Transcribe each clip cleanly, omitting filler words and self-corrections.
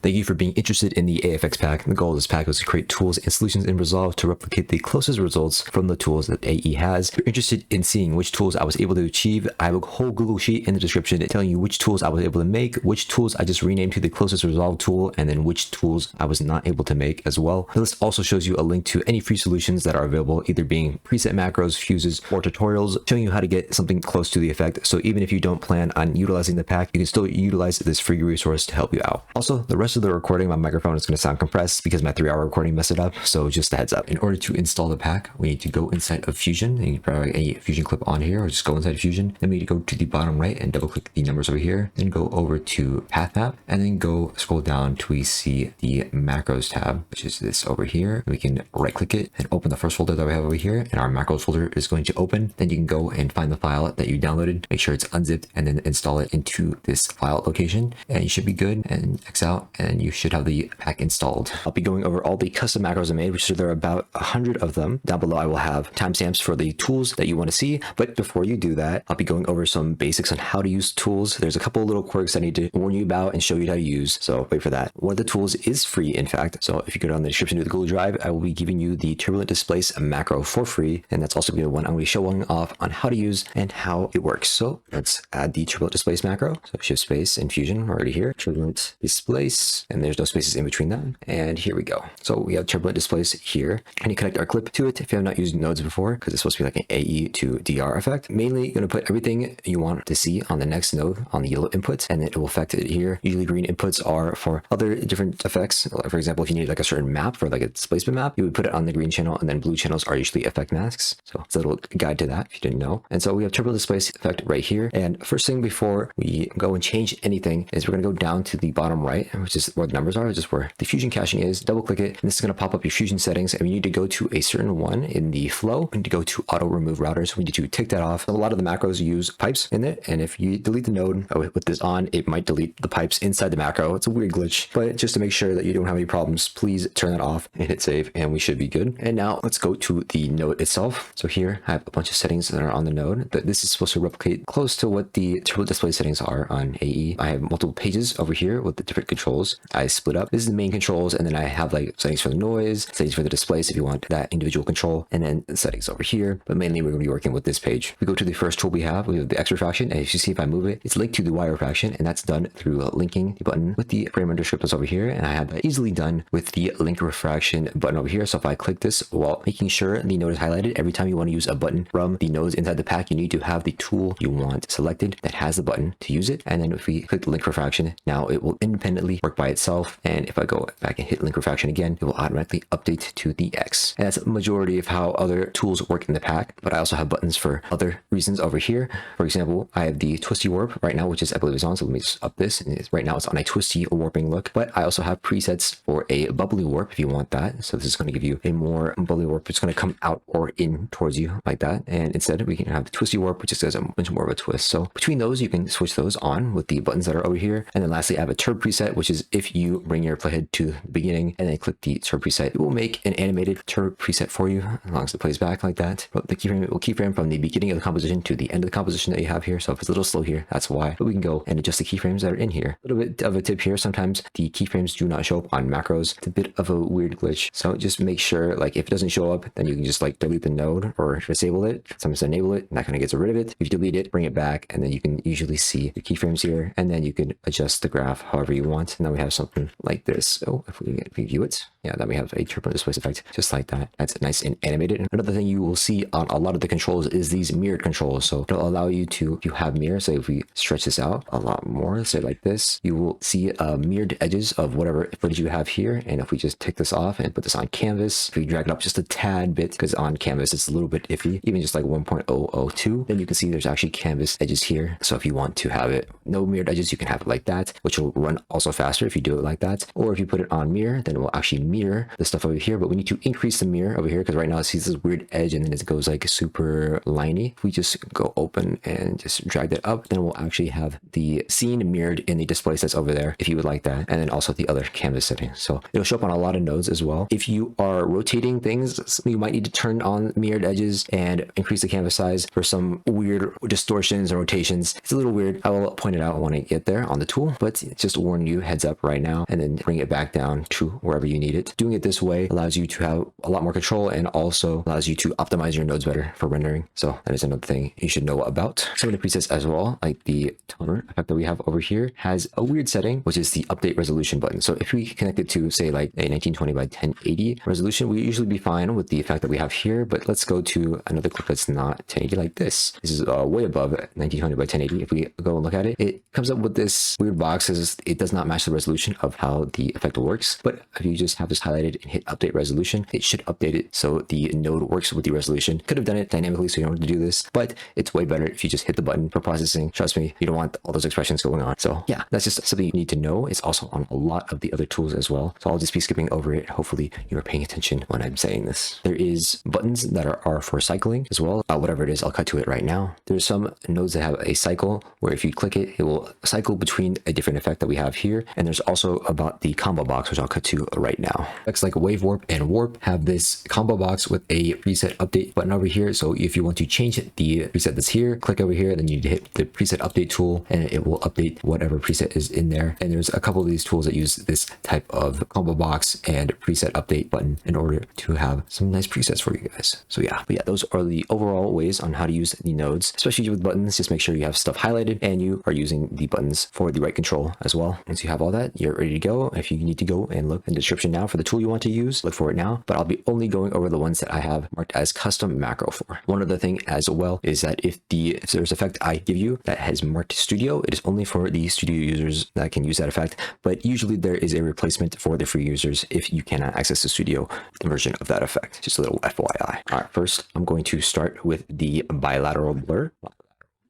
Thank you for being interested in the AFX pack. The goal of this pack was to create tools and solutions in Resolve to replicate the closest results from the tools that AE has. If you're interested in seeing which tools I was able to achieve, I have a whole Google sheet in the description telling you which tools I was able to make, which tools I just renamed to the closest Resolve tool, and then which tools I was not able to make as well. The list also shows you a link to any free solutions that are available, either being preset macros, fuses, or tutorials showing you how to get something close to the effect. So even if you don't plan on utilizing the pack, you can still utilize this free resource to help you out. Also, the rest of the recording, my microphone is going to sound compressed because my 3-hour recording messed it up, so just a heads up. In order to install the pack, we need to go inside of Fusion, and you can probably a Fusion clip on here, or just go inside Fusion. Then we need to go to the bottom right and double click the numbers over here, then go over to Path Map, and then go scroll down till we see the Macros tab, which is this over here. We can right click it and open the first folder that we have over here, and our Macros folder is going to open. Then you can go and find the file that you downloaded, make sure it's unzipped, and then install it into this file location, and you should be good. And X out, and you should have the pack installed. I'll be going over all the custom macros I made, which there are about 100 of them. Down below I will have timestamps for the tools that you want to see, but before you do that, I'll be going over some basics on how to use tools. There's a couple little quirks I need to warn you about and show you how to use, so wait for that. One of the tools is free, in fact, so if you go down the description to the Google Drive, I will be giving you the Turbulent Displace macro for free, and that's also going to be the one I'm going to be showing off on how to use and how it works. So let's add the Turbulent Displace macro. So shift space and Fusion already here, Turbulent Displace, and there's no spaces in between them. And here we go. So we have Turbulent Displace here, and you connect our clip to it if you have not used nodes before, because it's supposed to be like an AE to DR effect. Mainly you're going to put everything you want to see on the next node on the yellow input, and it will affect it here. Usually green inputs are for other different effects. For example, if you need like a certain map for like a displacement map, you would put it on the green channel, and then blue channels are usually effect masks. So it's a little guide to that if you didn't know. And so we have Turbulent Displace effect right here. And first thing before we go and change anything is we're going to go down to the bottom right, which is where the numbers are, just where the Fusion caching is. Double click it, and this is going to pop up your Fusion settings, and we need to go to a certain one in the flow. We need to go to auto remove routers. We need to tick that off. A lot of the macros use pipes in it, and if you delete the node with this on, it might delete the pipes inside the macro. It's a weird glitch, but just to make sure that you don't have any problems, please turn that off and hit save, and we should be good. And now let's go to the node itself. So here I have a bunch of settings that are on the node. This is supposed to replicate close to what the Turbulent Display settings are on AE. I have multiple pages over here with the different controls. I split up. This is the main controls, and then I have like settings for the noise, settings for the displace if you want that individual control, and then settings over here. But mainly we're going to be working with this page. We go to the first tool we have the X refraction, and as you see, if I move it, it's linked to the Y refraction, and that's done through linking the button with the frame render script over here, and I have that easily done with the link refraction button over here. So if I click this while making sure the node is highlighted, every time you want to use a button from the nodes inside the pack, you need to have the tool you want selected that has the button to use it. And then if we click the link refraction, now it will independently work by itself, and if I go back and hit link refraction again, it will automatically update to the X. And that's a majority of how other tools work in the pack, but I also have buttons for other reasons over here. For example, I have the twisty warp right now, which is I believe is on, so let me just up this, and right now it's on a twisty warping look, but I also have presets for a bubbly warp if you want that. So this is going to give you a more bubbly warp. It's going to come out or in towards you like that, and instead we can have the twisty warp, which just does a bunch more of a twist. So between those, you can switch those on with the buttons that are over here. And then lastly, I have a turb preset, which is if you bring your playhead to the beginning and then click the turb preset, it will make an animated turb preset for you as long as it plays back like that. But the keyframe, it will keyframe from the beginning of the composition to the end of the composition that you have here. So if it's a little slow here, that's why. But we can go and adjust the keyframes that are in here. A little bit of a tip here, sometimes the keyframes do not show up on macros. It's a bit of a weird glitch. So just make sure, like, if it doesn't show up, then you can just like delete the node or disable it. Sometimes enable it, and that kind of gets rid of it. If you delete it, bring it back, and then you can usually see the keyframes here, and then you can adjust the graph however you want. And now we have something like this. So if we view it, yeah, then we have a Turbulent Displace effect just like that. That's nice and animated. Another thing you will see on a lot of the controls is these mirrored controls. So it'll allow you to, if you have mirrors, so if we stretch this out a lot more, say like this, you will see mirrored edges of whatever footage you have here. And if we just take this off and put this on canvas, if we drag it up just a tad bit, because on canvas it's a little bit iffy, even just like 1.002, then you can see there's actually canvas edges here. So if you want to have it no mirrored edges, you can have it like that, which will run also faster if you do it like that. Or if you put it on mirror, then it will actually mirror the stuff over here. But we need to increase the mirror over here, because right now it sees this weird edge and then it goes like super liney. If we just go open and just drag that up, then we'll actually have the scene mirrored in the displace that's over there if you would like that. And then also the other canvas settings. So it'll show up on a lot of nodes as well. If you are rotating things, you might need to turn on mirrored edges and increase the canvas size for some weird distortions and rotations. It's a little weird. I will point it out when I get there on the tool, but just warn you, heads up. step right now and then bring it back down to wherever you need it. Doing it this way allows you to have a lot more control and also allows you to optimize your nodes better for rendering. So that is another thing you should know about. Some of the presets as well, like the toner effect that we have over here, has a weird setting, which is the update resolution button. So if we connect it to say like a 1920 by 1080 resolution, we usually be fine with the effect that we have here. But let's go to another clip that's not 1080 like this. This is way above 1920 by 1080. If we go and look at it, it comes up with this weird box. It does not match the resolution of how the effect works. But if you just have this highlighted and hit update resolution, it should update it so the node works with the resolution. Could have done it dynamically so you don't have to do this, but it's way better if you just hit the button for processing. Trust me, you don't want all those expressions going on. So yeah, that's just something you need to know. It's also on a lot of the other tools as well. So I'll just be skipping over it. Hopefully you are paying attention when I'm saying this. There is buttons that are for cycling as well. Whatever it is, I'll cut to it right now. There's some nodes that have a cycle where if you click it, it will cycle between a different effect that we have here. And there's also about the combo box, which I'll cut to right now. Effects like Wave Warp and Warp have this combo box with a preset update button over here. So if you want to change the preset that's here, click over here, then you hit the preset update tool and it will update whatever preset is in there. And there's a couple of these tools that use this type of combo box and preset update button in order to have some nice presets for you guys. So yeah, but yeah, those are the overall ways on how to use the nodes, especially with buttons. Just make sure you have stuff highlighted and you are using the buttons for the right control as well. Once you have all that, you're ready to go. If you need to go and look in the description now for the tool you want to use, look for it now, but I'll be only going over the ones that I have marked as custom macro for. One other thing as well is that if there's effect I give you that has marked studio, it is only for the studio users that can use that effect, but usually there is a replacement for the free users if you cannot access the studio version of that effect. Just a little FYI. All right, first I'm going to start with the bilateral blur.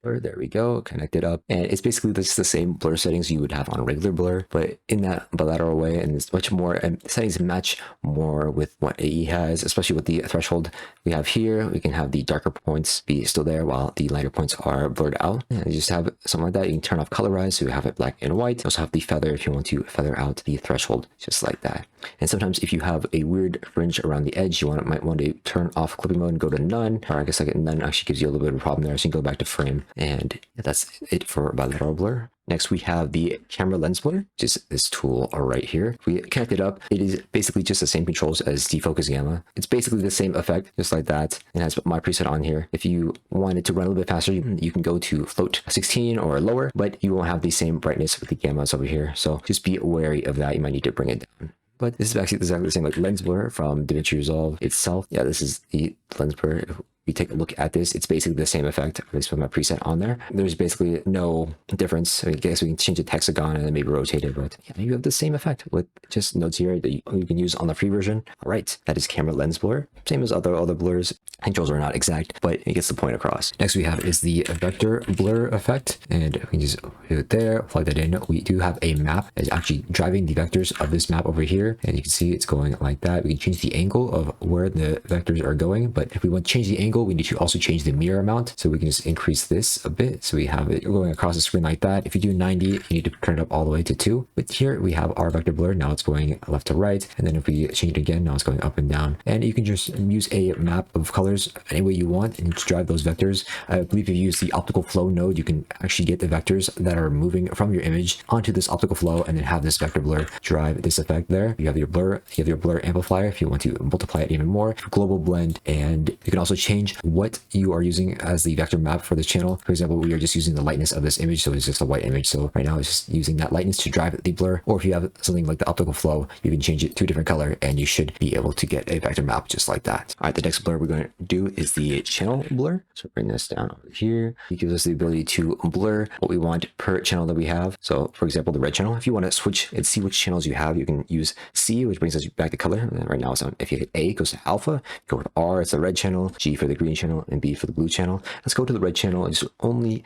There we go, connect it up, and it's basically just the same blur settings you would have on a regular blur, but in that bilateral way, and it's much more, and settings match more with what AE has, especially with the threshold we have here. We can have the darker points be still there while the lighter points are blurred out, and you just have something like that. You can turn off colorize, so you have it black and white. You also have the feather if you want to feather out the threshold, just like that. And sometimes if you have a weird fringe around the edge, you might want to turn off clipping mode and go to none, or I guess like none actually gives you a little bit of a problem there, so you can go back to frame. And that's it for bilateral blur. Next, we have the camera lens blur, which is this tool right here. If we connect it up, it is basically just the same controls as defocus gamma. It's basically the same effect, just like that. It has my preset on here. If you want it to run a little bit faster, you can go to float 16 or lower, but you won't have the same brightness with the gammas over here. So just be wary of that. You might need to bring it down. But this is actually exactly the same like lens blur from DaVinci Resolve itself. Yeah, this is the lens blur. If we take a look at this, it's basically the same effect. At least with my preset on there. There's basically no difference. I guess we can change it to hexagon and then maybe rotate it, but yeah, you have the same effect with just nodes here that you can use on the free version. All right, that is camera lens blur. Same as other blurs. Controls are not exact, but it gets the point across. Next we have is the vector blur effect, and we can just do it there, plug that in. We do have a map that's actually driving the vectors of this map over here, and you can see it's going like that. We can change the angle of where the vectors are going, but if we want to change the angle, we need to also change the mirror amount. So we can just increase this a bit. So we have it going across the screen like that. If you do 90, you need to turn it up all the way to 2. But here we have our vector blur. Now it's going left to right. And then if we change it again, now it's going up and down. And you can just use a map of colors any way you want and just drive those vectors. I believe if you use the optical flow node, you can actually get the vectors that are moving from your image onto this optical flow and then have this vector blur drive this effect there. You have your blur, you have your blur amplifier if you want to multiply it even more, global blend, and you can also change what you are using as the vector map for this channel. For example, we are just using the lightness of this image, so it's just a white image. So right now it's just using that lightness to drive the blur, or if you have something like the optical flow, you can change it to a different color and you should be able to get a vector map just like that. All right, the next blur we're going to do is the channel blur. So bring this down over here. It gives us the ability to blur what we want per channel that we have. So for example, the red channel, if you want to switch and see which channels you have, you can use C, which brings us back to color. And right now it's on, if you hit A, it goes to alpha. Go with R, it's the red channel, G for the green channel, and B for the blue channel. Let's go to the red channel and just only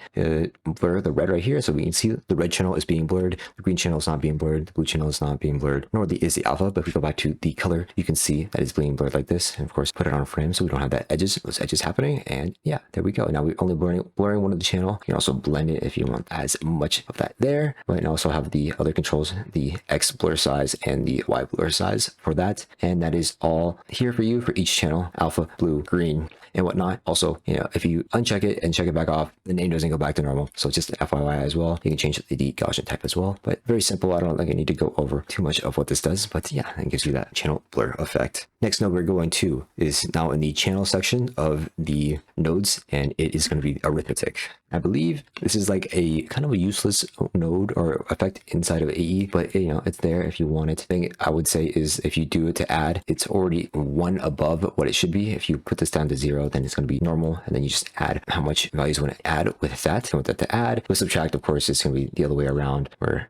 blur the red right here. So we can see the red channel is being blurred, the green channel is not being blurred, the blue channel is not being blurred, nor is the alpha. But if we go back to the color, you can see that it's being blurred like this. And of course, put it on frame so we don't have those edges happening. And yeah, there we go. Now we're only blurring one of the channel. You can also blend it if you want as much of that there. Right, and also have the other controls, the X blur size and the Y blur size for that. And that is all here for you for each channel, alpha, blue, green, and whatnot. Also, if you uncheck it and check it back off, the name doesn't go back to normal. So just FYI as well. You can change the Gaussian type as well, but very simple. I don't think I need to go over too much of what this does, but yeah, it gives you that channel blur effect. Next node we're going to is now in the channel section of the nodes, and it is going to be arithmetic. I believe this is like a kind of a useless node or effect inside of AE, but it's there if you want it. The thing I would say is if you do it to add, it's already one above what it should be. If you put this down to 0, then it's going to be normal, and then you just add how much values you want to add with that. And with that to add, with subtract, of course, it's going to be the other way around, where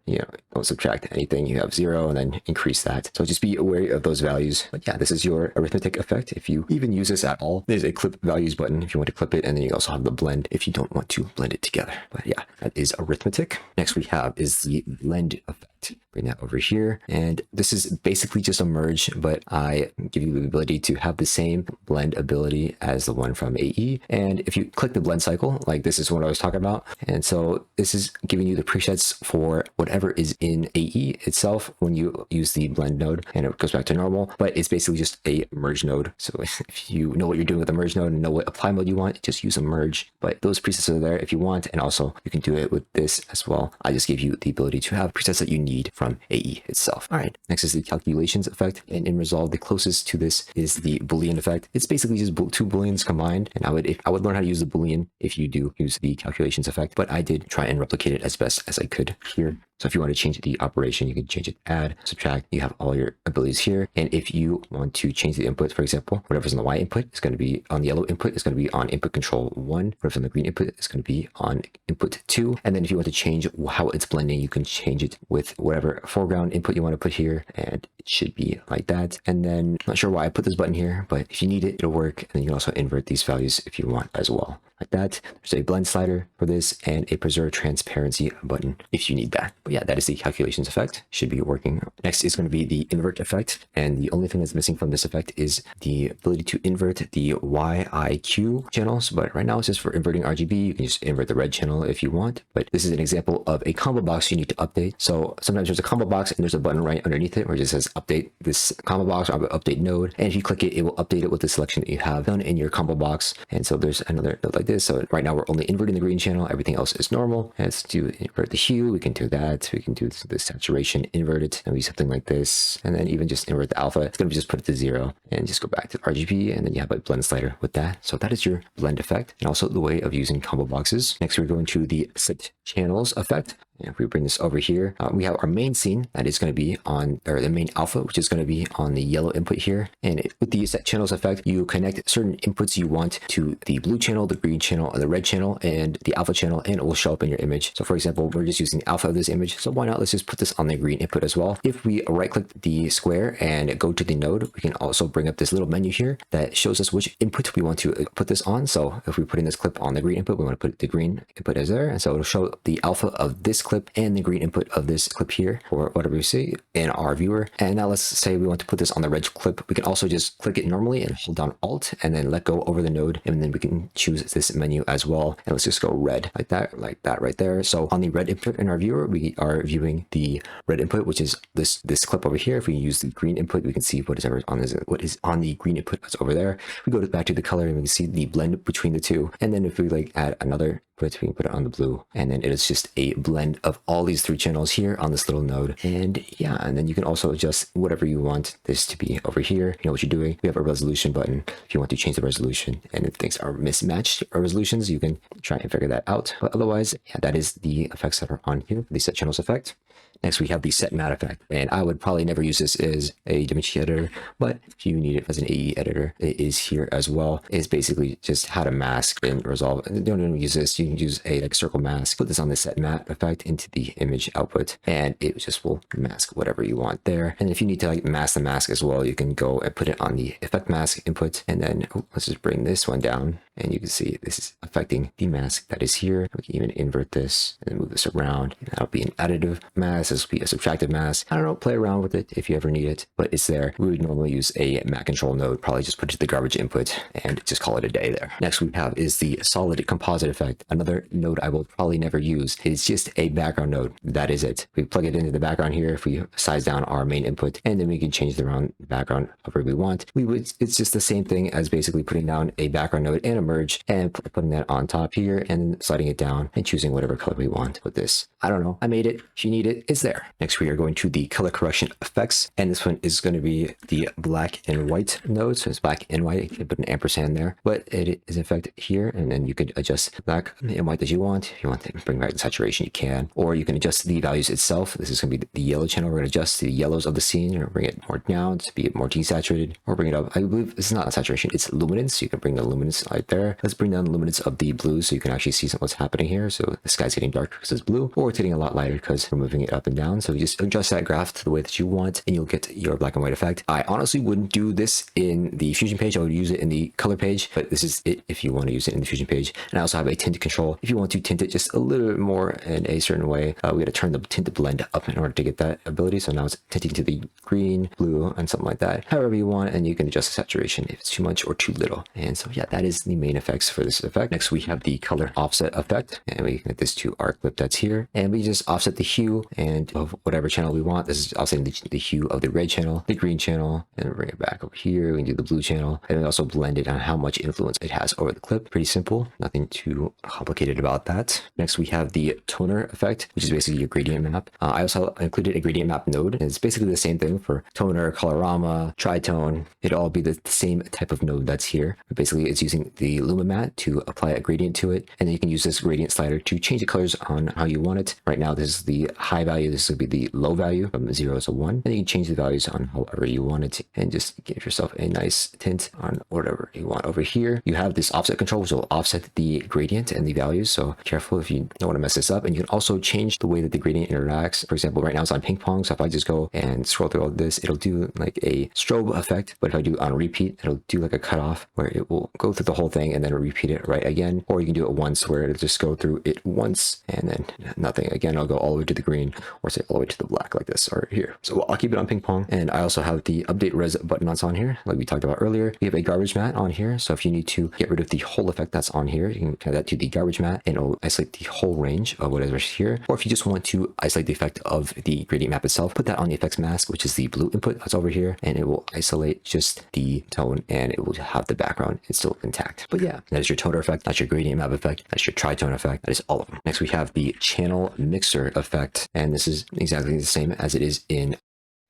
don't subtract anything, you have 0 and then increase that. So just be aware of those values. But yeah, this is your arithmetic effect. If you even use this at all, there's a clip values button if you want to clip it, and then you also have the blend if you don't want to blend it together. But yeah, that is arithmetic. Next we have is the blend effect. Bring that over here, and this is basically just a merge, but I give you the ability to have the same blend ability as the one from AE. And if you click the blend cycle, like this is what I was talking about, and so this is giving you the presets for whatever is in AE itself when you use the blend node, and it goes back to normal. But it's basically just a merge node. So if you know what you're doing with the merge node and know what apply mode you want, just use a merge. But those presets are there if you want, and also you can do it with this as well. I just give you the ability to have presets that you need from AE itself. All right, next is the calculations effect, and in Resolve the closest to this is the Boolean effect. It's basically just two Booleans combined, and I would learn how to use the Boolean if you do use the calculations effect, but I did try and replicate it as best as I could here. So if you want to change the operation, you can change it, add, subtract, you have all your abilities here. And if you want to change the input, for example, whatever's on the Y input is going to be on the yellow input, is going to be on input control 1. Whatever's on the green input is going to be on input 2. And then if you want to change how it's blending, you can change it with whatever foreground input you want to put here, and it should be like that. And then I'm not sure why I put this button here, but if you need it, it'll work. And then you can also invert these values if you want as well, like that. There's a blend slider for this and a preserve transparency button if you need that. But yeah, that is the calculations effect. Should be working. Next is going to be the invert effect, and the only thing that's missing from this effect is the ability to invert the YIQ channels. But right now it's just for inverting RGB. You can just invert the red channel if you want, but this is an example of a combo box you need to update. So sometimes there's a combo box and there's a button right underneath it where it just says update this combo box or update node, and if you click it, it will update it with the selection that you have done in your combo box. And so there's another node like this. So right now we're only inverting the green channel, everything else is normal. Let's do invert the hue. We can do that. We can do the saturation, invert it, and be something like this, and then even just invert the alpha. It's going to just put it to 0 and just go back to RGB, and then you have a blend slider with that. So that is your blend effect, and also the way of using combo boxes. Next we're going to the set channels effect. And if we bring this over here, we have our main scene that is going to be on, or the main alpha, which is going to be on the yellow input here. And with the set channels effect, you connect certain inputs you want to the blue channel, the green channel, and the red channel, and the alpha channel, and it will show up in your image. So for example, we're just using the alpha of this image. So why not? Let's just put this on the green input as well. If we right click the square and go to the node, we can also bring up this little menu here that shows us which input we want to put this on. So if we put in this clip on the green input, we want to put the green input as there. And so it'll show the alpha of this clip and the green input of this clip here, or whatever we see in our viewer. And now let's say we want to put this on the red clip. We can also just click it normally and hold down Alt and then let go over the node, and then we can choose this menu as well. And let's just go red like that right there. So on the red input in our viewer, we are viewing the red input, which is this clip over here. If we use the green input, we can see what is on the green input that's over there. We go back to the color and we can see the blend between the two. And then if we like add another, we can put it on the blue, and then it is just a blend of all these 3 channels here on this little node. And yeah, and then you can also adjust whatever you want this to be over here. You know what you're doing. We have a resolution button if you want to change the resolution, and if things are mismatched or resolutions, you can try and figure that out. But otherwise, yeah, that is the effects that are on here, the set channels effect. Next, we have the set matte effect, and I would probably never use this as a DaVinci editor, but if you need it as an AE editor, it is here as well. It's basically just how to mask and resolve. And don't even use this. You can use a circle mask, put this on the set matte effect into the image output, and it just will mask whatever you want there. And if you need to mask the mask as well, you can go and put it on the effect mask input, and then let's just bring this one down, and you can see this is affecting the mask that is here. We can even invert this and then move this around, and that'll be an additive mask. this will be a subtractive mask. I don't know, play around with it if you ever need it, but it's there. We would normally use a map control node, probably just put it to the garbage input and just call it a day there. Next we have is the solid composite effect. Another node I will probably never use. It's just a background node. That is it. We plug it into the background here. If we size down our main input, and then we can change the background however we want. It's just the same thing as basically putting down a background node and a merge and putting that on top here and sliding it down and choosing whatever color we want with this. I don't know. I made it. If you need it, it's there. Next, we are going to the color correction effects, and this one is going to be the black and white node. So it's black and white. You can put an ampersand there, but it is in fact here, and then you could adjust black and white as you want. If you want to bring back the saturation, you can, or you can adjust the values itself. This is going to be the yellow channel. We're going to adjust the yellows of the scene, or bring it more down to be more desaturated, or bring it up. I believe this is not saturation, it's luminance. You can bring the luminance right there. Let's bring down the luminance of the blue so you can actually see what's happening here. So the sky's getting darker because it's blue, or it's getting a lot lighter because we're moving it up and down. So you just adjust that graph to the way that you want, and you'll get your black and white effect. I honestly wouldn't do this in the Fusion page. I would use it in the color page, but this is it if you want to use it in the Fusion page. And I also have a tint control if you want to tint it just a little bit more in a certain way. We got to turn the tint blend up in order to get that ability. So now it's tinting to the green, blue, and something like that, however you want, and you can adjust the saturation if it's too much or too little. And so yeah, that is the main effects for this effect. Next we have the color offset effect, and we connect this to our clip that's here, and we just offset the hue and of whatever channel we want. This is offsetting the hue of the red channel, the green channel, and bring it back over here. We can do the blue channel, and we also blend it on how much influence it has over the clip. Pretty simple, nothing too complicated about that. Next we have the toner effect, which is basically your gradient map. I also included a gradient map node, and it's basically the same thing for toner, colorama, tritone. It'll all be the same type of node that's here. But basically it's using the luma mat to apply a gradient to it, and then you can use this gradient slider to change the colors on how you want it. Right now this is the high value, this will be the low value from 0 to 1, and you can change the values on however you want it, and just give yourself a nice tint on whatever you want. Over here you have this offset control, which will offset the gradient and the values, so careful if you don't want to mess this up. And you can also change the way that the gradient interacts. For example, right now it's on ping pong, so if I just go and scroll through all this, it'll do like a strobe effect, but if I do on repeat, it'll do like a cutoff where it will go through the whole thing and then repeat it right again. Or you can do it once where it'll just go through it once and then nothing again. I'll go all the way to the green, or say all the way to the black like this, or here. So I'll keep it on ping pong. And I also have the update res button that's on here, like we talked about earlier. We have a garbage mat on here, so if you need to get rid of the whole effect that's on here, you can connect that to the garbage mat, and it'll isolate the whole range of whatever's here. Or if you just want to isolate the effect of the gradient map itself, put that on the effects mask, which is the blue input that's over here, and it will isolate just the tone, and it will have the background. It's still intact. But yeah, that is your toner effect, that's your gradient map effect, that's your tritone effect, that is all of them. Next we have the channel mixer effect, and this is exactly the same as it is in,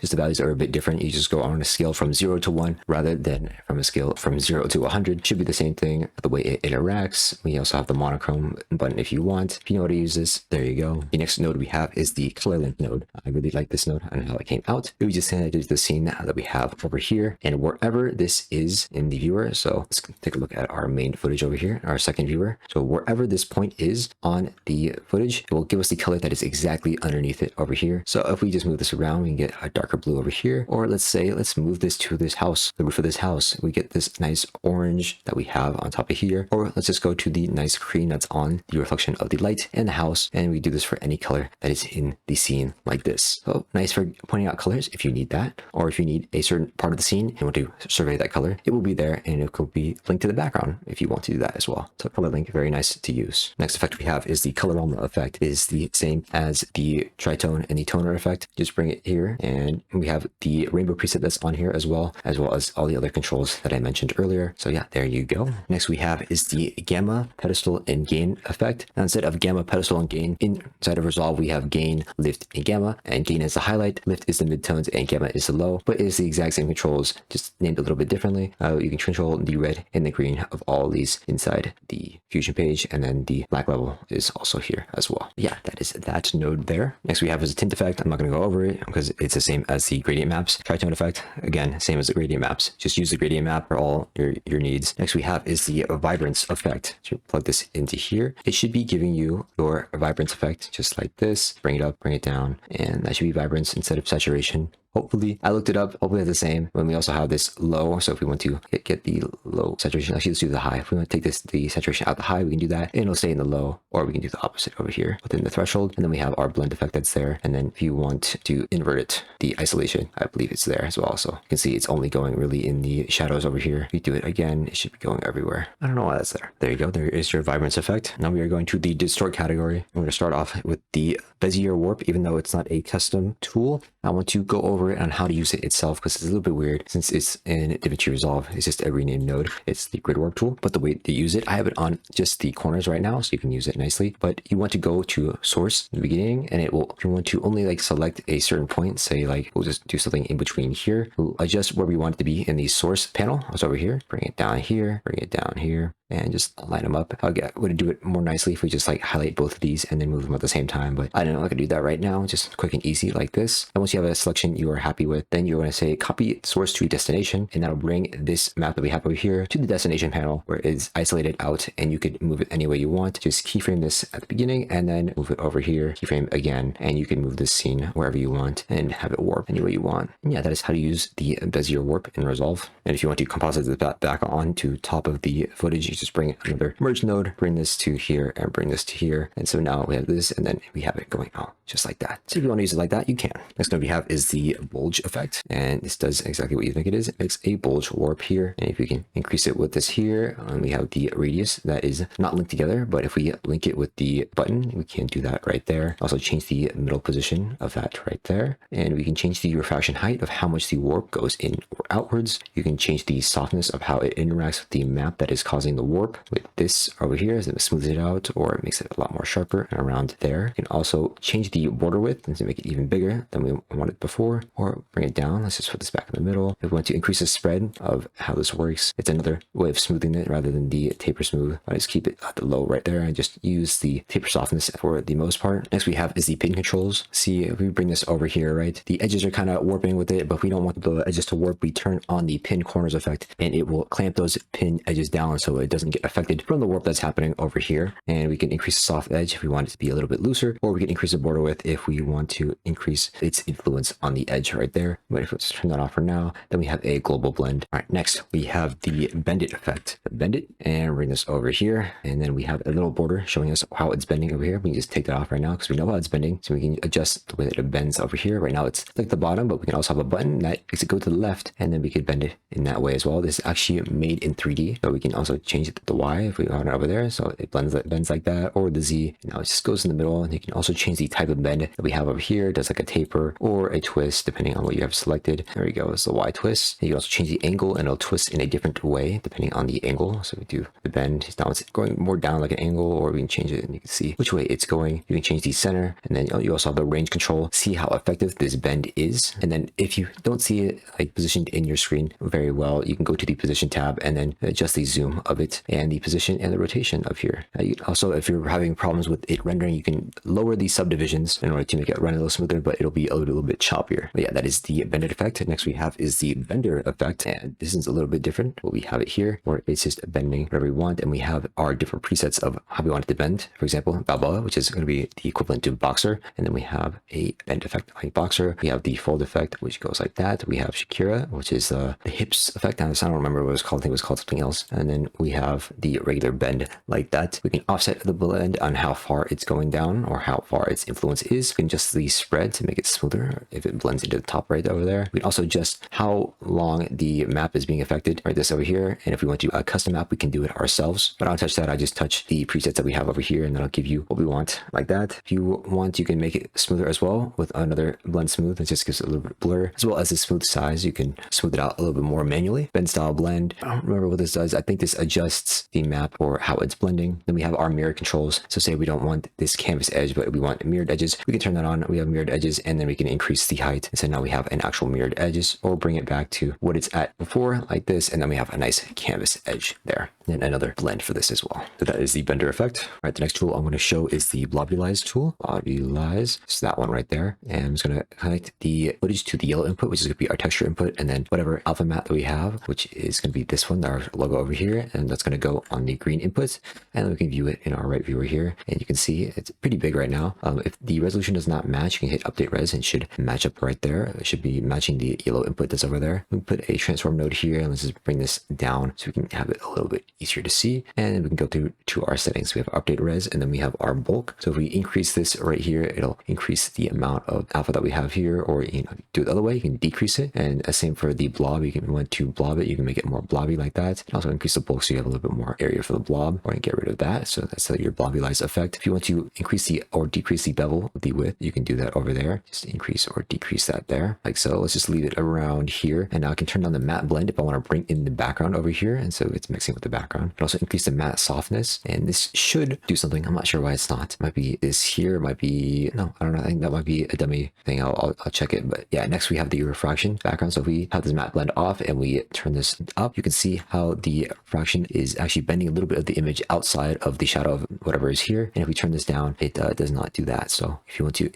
just the values are a bit different. You just go on a scale from 0 to 1 rather than from a scale from 0 to 100. Should be the same thing, the way it interacts. We also have the monochrome button if you want. If you know how to use this, there you go. The next node we have is the color link node. I really like this node and how it came out. We just connected to the scene that we have over here, and wherever this is in the viewer. So let's take a look at our main footage over here, our second viewer. So wherever this point is on the footage, it will give us the color that is exactly underneath it over here. So if we just move this around, we can get a darker blue over here, or let's move this to this house, the roof of this house, we get this nice orange that we have on top of here. Or let's just go to the nice green that's on the reflection of the light in the house, and we do this for any color that is in the scene like this. So nice for pointing out colors if you need that, or if you need a certain part of the scene and want to survey that color, it will be there, and it could be linked to the background if you want to do that as well. So color link, very nice to use. Next effect we have is the Colorama effect. It is the same as the tritone and the toner effect. Just bring it here, and we have the rainbow preset that's on here as well as all the other controls that I mentioned earlier. So yeah, there you go. Next we have is the gamma, pedestal, and gain effect. Now instead of gamma, pedestal, and gain, inside of Resolve we have gain, lift, and gamma, and gain is the highlight, lift is the midtones, and gamma is the low, but it is the exact same controls, just named a little bit differently. You can control the red and the green of all these inside the Fusion page, and then the black level is also here as well. Yeah, that is that node there. Next we have is a tint effect. I'm not going to go over it because it's the same as the gradient maps. Tritone effect, again, same as the gradient maps. Just use the gradient map for all your needs. Next we have is the vibrance effect. So plug this into here. It should be giving you your vibrance effect just like this. Bring it up, bring it down, and that should be vibrance instead of saturation. Hopefully, I looked it up. Hopefully it's the same. When we also have this low, so if we want to get the low saturation, actually let's do the high. If we want to take the saturation out the high, we can do that, and it'll stay in the low, or we can do the opposite over here within the threshold. And then we have our blend effect that's there. And then if you want to invert it, the isolation, I believe it's there as well. So you can see it's only going really in the shadows over here. If you do it again, it should be going everywhere. I don't know why that's there. There you go. There is your vibrance effect. Now we are going to the distort category. I'm going to start off with the Bezier Warp. Even though it's not a custom tool, I want to go over it on how to use it itself, because it's a little bit weird since it's in DaVinci Resolve. It's just a renamed node. It's the grid warp tool, but the way to use it, I have it on just the corners right now, so you can use it nicely. But you want to go to source in the beginning, and it will, if you want to only like select a certain point, say like we'll just do something in between here. We'll adjust where we want it to be in the source panel. It's over here. Bring it down here. Bring it down here. And just line them up. I would do it more nicely if we just like highlight both of these and then move them at the same time. But I don't know, I can do that right now, just quick and easy like this. And once you have a selection you are happy with, then you're going to say copy source to destination, and that'll bring this map that we have over here to the destination panel where it's isolated out, and you could move it any way you want. Just keyframe this at the beginning and then move it over here, keyframe again, and you can move this scene wherever you want and have it warp any way you want. And yeah, that is how to use the Bezier Warp in Resolve. And if you want to composite the back on to top of the footage, you just bring another merge node, bring this to here and bring this to here. And so now we have this, and then we have it going out just like that. So if you want to use it like that, you can. Next node we have is the bulge effect, and this does exactly what you think it is. It makes a bulge warp here, and if we can increase it with this here, we have the radius that is not linked together, but if we link it with the button, we can do that right there. Also change the middle position of that right there, and we can change the refraction height of how much the warp goes in or outwards. You can change the softness of how it interacts with the map that is causing the warp with this over here, as it smooths it out or it makes it a lot more sharper and around there. You can also change the border width to make it even bigger than we wanted before, or bring it down. Let's just put this back in the middle. If we want to increase the spread of how this works, it's another way of smoothing it rather than the taper smooth. I just keep it at the low right there and just use the taper softness for the most part. Next we have is the pin controls. See, if we bring this over here, right, the edges are kind of warping with it, but if we don't want the edges to warp, we turn on the pin corners effect, and it will clamp those pin edges down so it doesn't get affected from the warp that's happening over here. And we can increase the soft edge if we want it to be a little bit looser, or we can increase the border width if we want to increase its influence on the edge right there. But if we just turn that off for now, then we have a global blend. All right, next we have the bend it effect. Bend it and bring this over here, and then we have a little border showing us how it's bending over here. We can just take that off right now because we know how it's bending, so we can adjust the way that it bends over here. Right now it's like the bottom, but we can also have a button that makes it go to the left, and then we could bend it in that way as well. This is actually made in 3D, so we can also change it to the Y if we want it over there, so it bends like that, or the Z. Now it just goes in the middle, and you can also change the type of bend that we have over here. It does like a taper or a twist depending on what you have selected. There we go, it's the Y twist. And you can also change the angle, and it'll twist in a different way depending on the angle. So we do the bend, now it's going more down like an angle, or we can change it and you can see which way it's going. You can change the center, and then you also have the range control. See how effective this bend is. And then if you don't see it like positioned in your screen very well, you can go to the position tab and then adjust the zoom of it and the position and the rotation of here. Also, if you're having problems with it rendering, you can lower the subdivisions in order to make it run a little smoother, but it'll be a little bit choppier. But yeah, that is the bend it effect. Next we have is the bender effect, and this is a little bit different. Well, we have it here where it's just bending whatever we want, and we have our different presets of how we want it to bend. For example, Balboa, which is going to be the equivalent to Boxer, and then we have a bend effect like Boxer. We have the fold effect, which goes like that. We have Shakira, which is the hips effect. I don't remember what it was called. I think it was called something else. And then we have the regular bend like that. We can offset the blend on how far it's going down or how far its influence is. We can adjust the spread to make it smoother if it blends into the top right over there. We can also adjust how long the map is being affected, right, this over here. And if we want to do a custom map, we can do it ourselves, but I don't touch that. I just touch the presets that we have over here, and that'll give you what we want like that. If you want, you can make it smoother as well with another blend smooth. It just gives it a little bit of blur, as well as the smooth size. You can smooth it out a little bit more manually. Bend style blend. I don't remember what this does. I think this adjusts the map or how it's blending. Then we have our mirror controls. So say we don't want this canvas edge, but we want mirrored edges. We can turn that on. We have mirrored edges, and then we can increase the height. And so now we have an actual mirrored edges, or bring it back to what it's at before like this. And then we have a nice canvas edge there. And another blend for this as well. So that is the bender effect. All right, the next tool I'm going to show is the Blobbylize tool. Blobbylize, it's that one right there. And I'm just going to connect the footage to the yellow input, which is going to be our texture input, and then whatever alpha matte that we have, which is going to be this one, our logo over here, and that's going to go on the green input, and then we can view it in our right viewer here, and you can see it's pretty big right now. If the resolution does not match, you can hit update res and it should match up right there. It should be matching the yellow input that's over there. We can put a transform node here, and let's just bring this down so we can have it a little bit easier to see. And then we can go through to our settings. We have update res, and then we have our bulk. So if we increase this right here, it'll increase the amount of alpha that we have here, or do it the other way, you can decrease it. And same for the blob, you can want to blob it, you can make it more blobby like that. You can also increase the bulk so you have a little bit more area for the blob, or you can get rid of that. So that's your Blobbylize effect. If you want to increase the or decrease the bevel, the width, you can do that over there. Just increase or decrease that there, like so. Let's just leave it around here. And now I can turn down the matte blend if I want to bring in the background over here, and so it's mixing with the background. I can also increase the matte softness, and this should do something. I'm not sure why it's not. It might be this here, it might be, no, I don't know. I think that might be a dummy thing. I'll check it. But yeah, next we have the refraction background. So if we have this matte blend off and we turn this up, you can see how the refraction is actually bending a little bit of the image outside of the shadow of whatever is here. And if we turn this down, it does not do that. So if you want to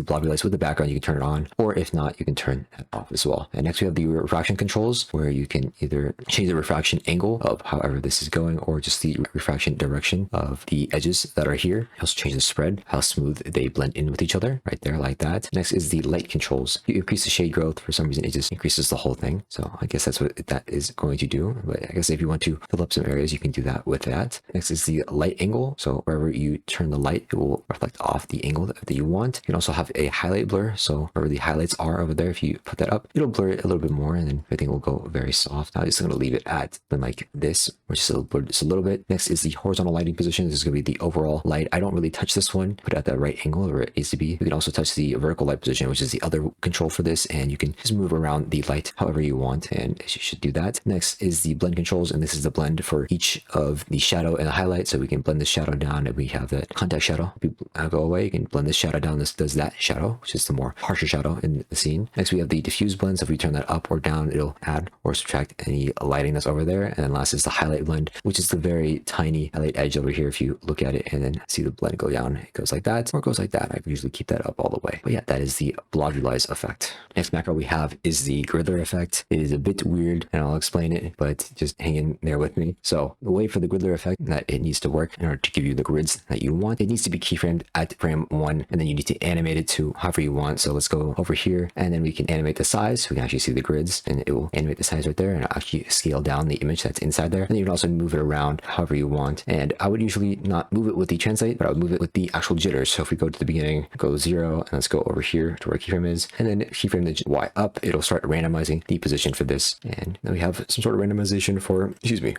Blobbylize with the background, you can turn it on, or if not, you can turn it off as well. And next we have the refraction controls, where you can either change the refraction angle of however this is going, or just the refraction direction of the edges that are here. You also change the spread, how smooth they blend in with each other, right there, like that. Next is the light controls. You increase the shade growth. For some reason, it just increases the whole thing. So I guess that's what that is going to do. But I guess if you want to fill up some areas, you can do that with that. Next is the light angle. So wherever you turn the light, it will reflect off the angle that you want. You can also have a highlight blur. So wherever the highlights are over there, if you put that up, it'll blur it a little bit more, and then everything will go very soft. I'm just going to leave it at like this, or just blur just a little bit. Next is the horizontal lighting position. This is going to be the overall light. I don't really touch this one. Put it at the right angle where it needs to be. You can also touch the vertical light position, which is the other control for this, and you can just move around the light however you want, and you should do that. Next is the blend controls, and this is the blend for each of the shadow and the highlight. So we can blend the shadow down, and we have the contact shadow. If you go away, you can blend this shadow down. This does that shadow, which is the more harsher shadow in the scene. Next, we have the diffuse blend. So if we turn that up or down, it'll add or subtract any lighting that's over there. And then last is the highlight blend, which is the very tiny highlight edge over here. If you look at it and then see the blend go down, it goes like that, or it goes like that. I usually keep that up all the way. But yeah, that is the Blobbylize effect. Next macro we have is the Griddler effect. It is a bit weird, and I'll explain it, but just hang in there with me. So the way for the Griddler effect that it needs to work in order to give you the grids that you want, it needs to be keyframed at frame 1, and then you need to animate it to however you want. So let's go over here, and then we can animate the size. We can actually see the grids, and it will animate the size right there, and it'll actually scale down the image that's inside there. And you can also move it around however you want. And I would usually not move it with the translate, but I would move it with the actual jitters. So if we go to the beginning, go 0, and let's go over here to where keyframe is, and then keyframe the Y up, it'll start randomizing the position for this. And then we have some sort of randomization for,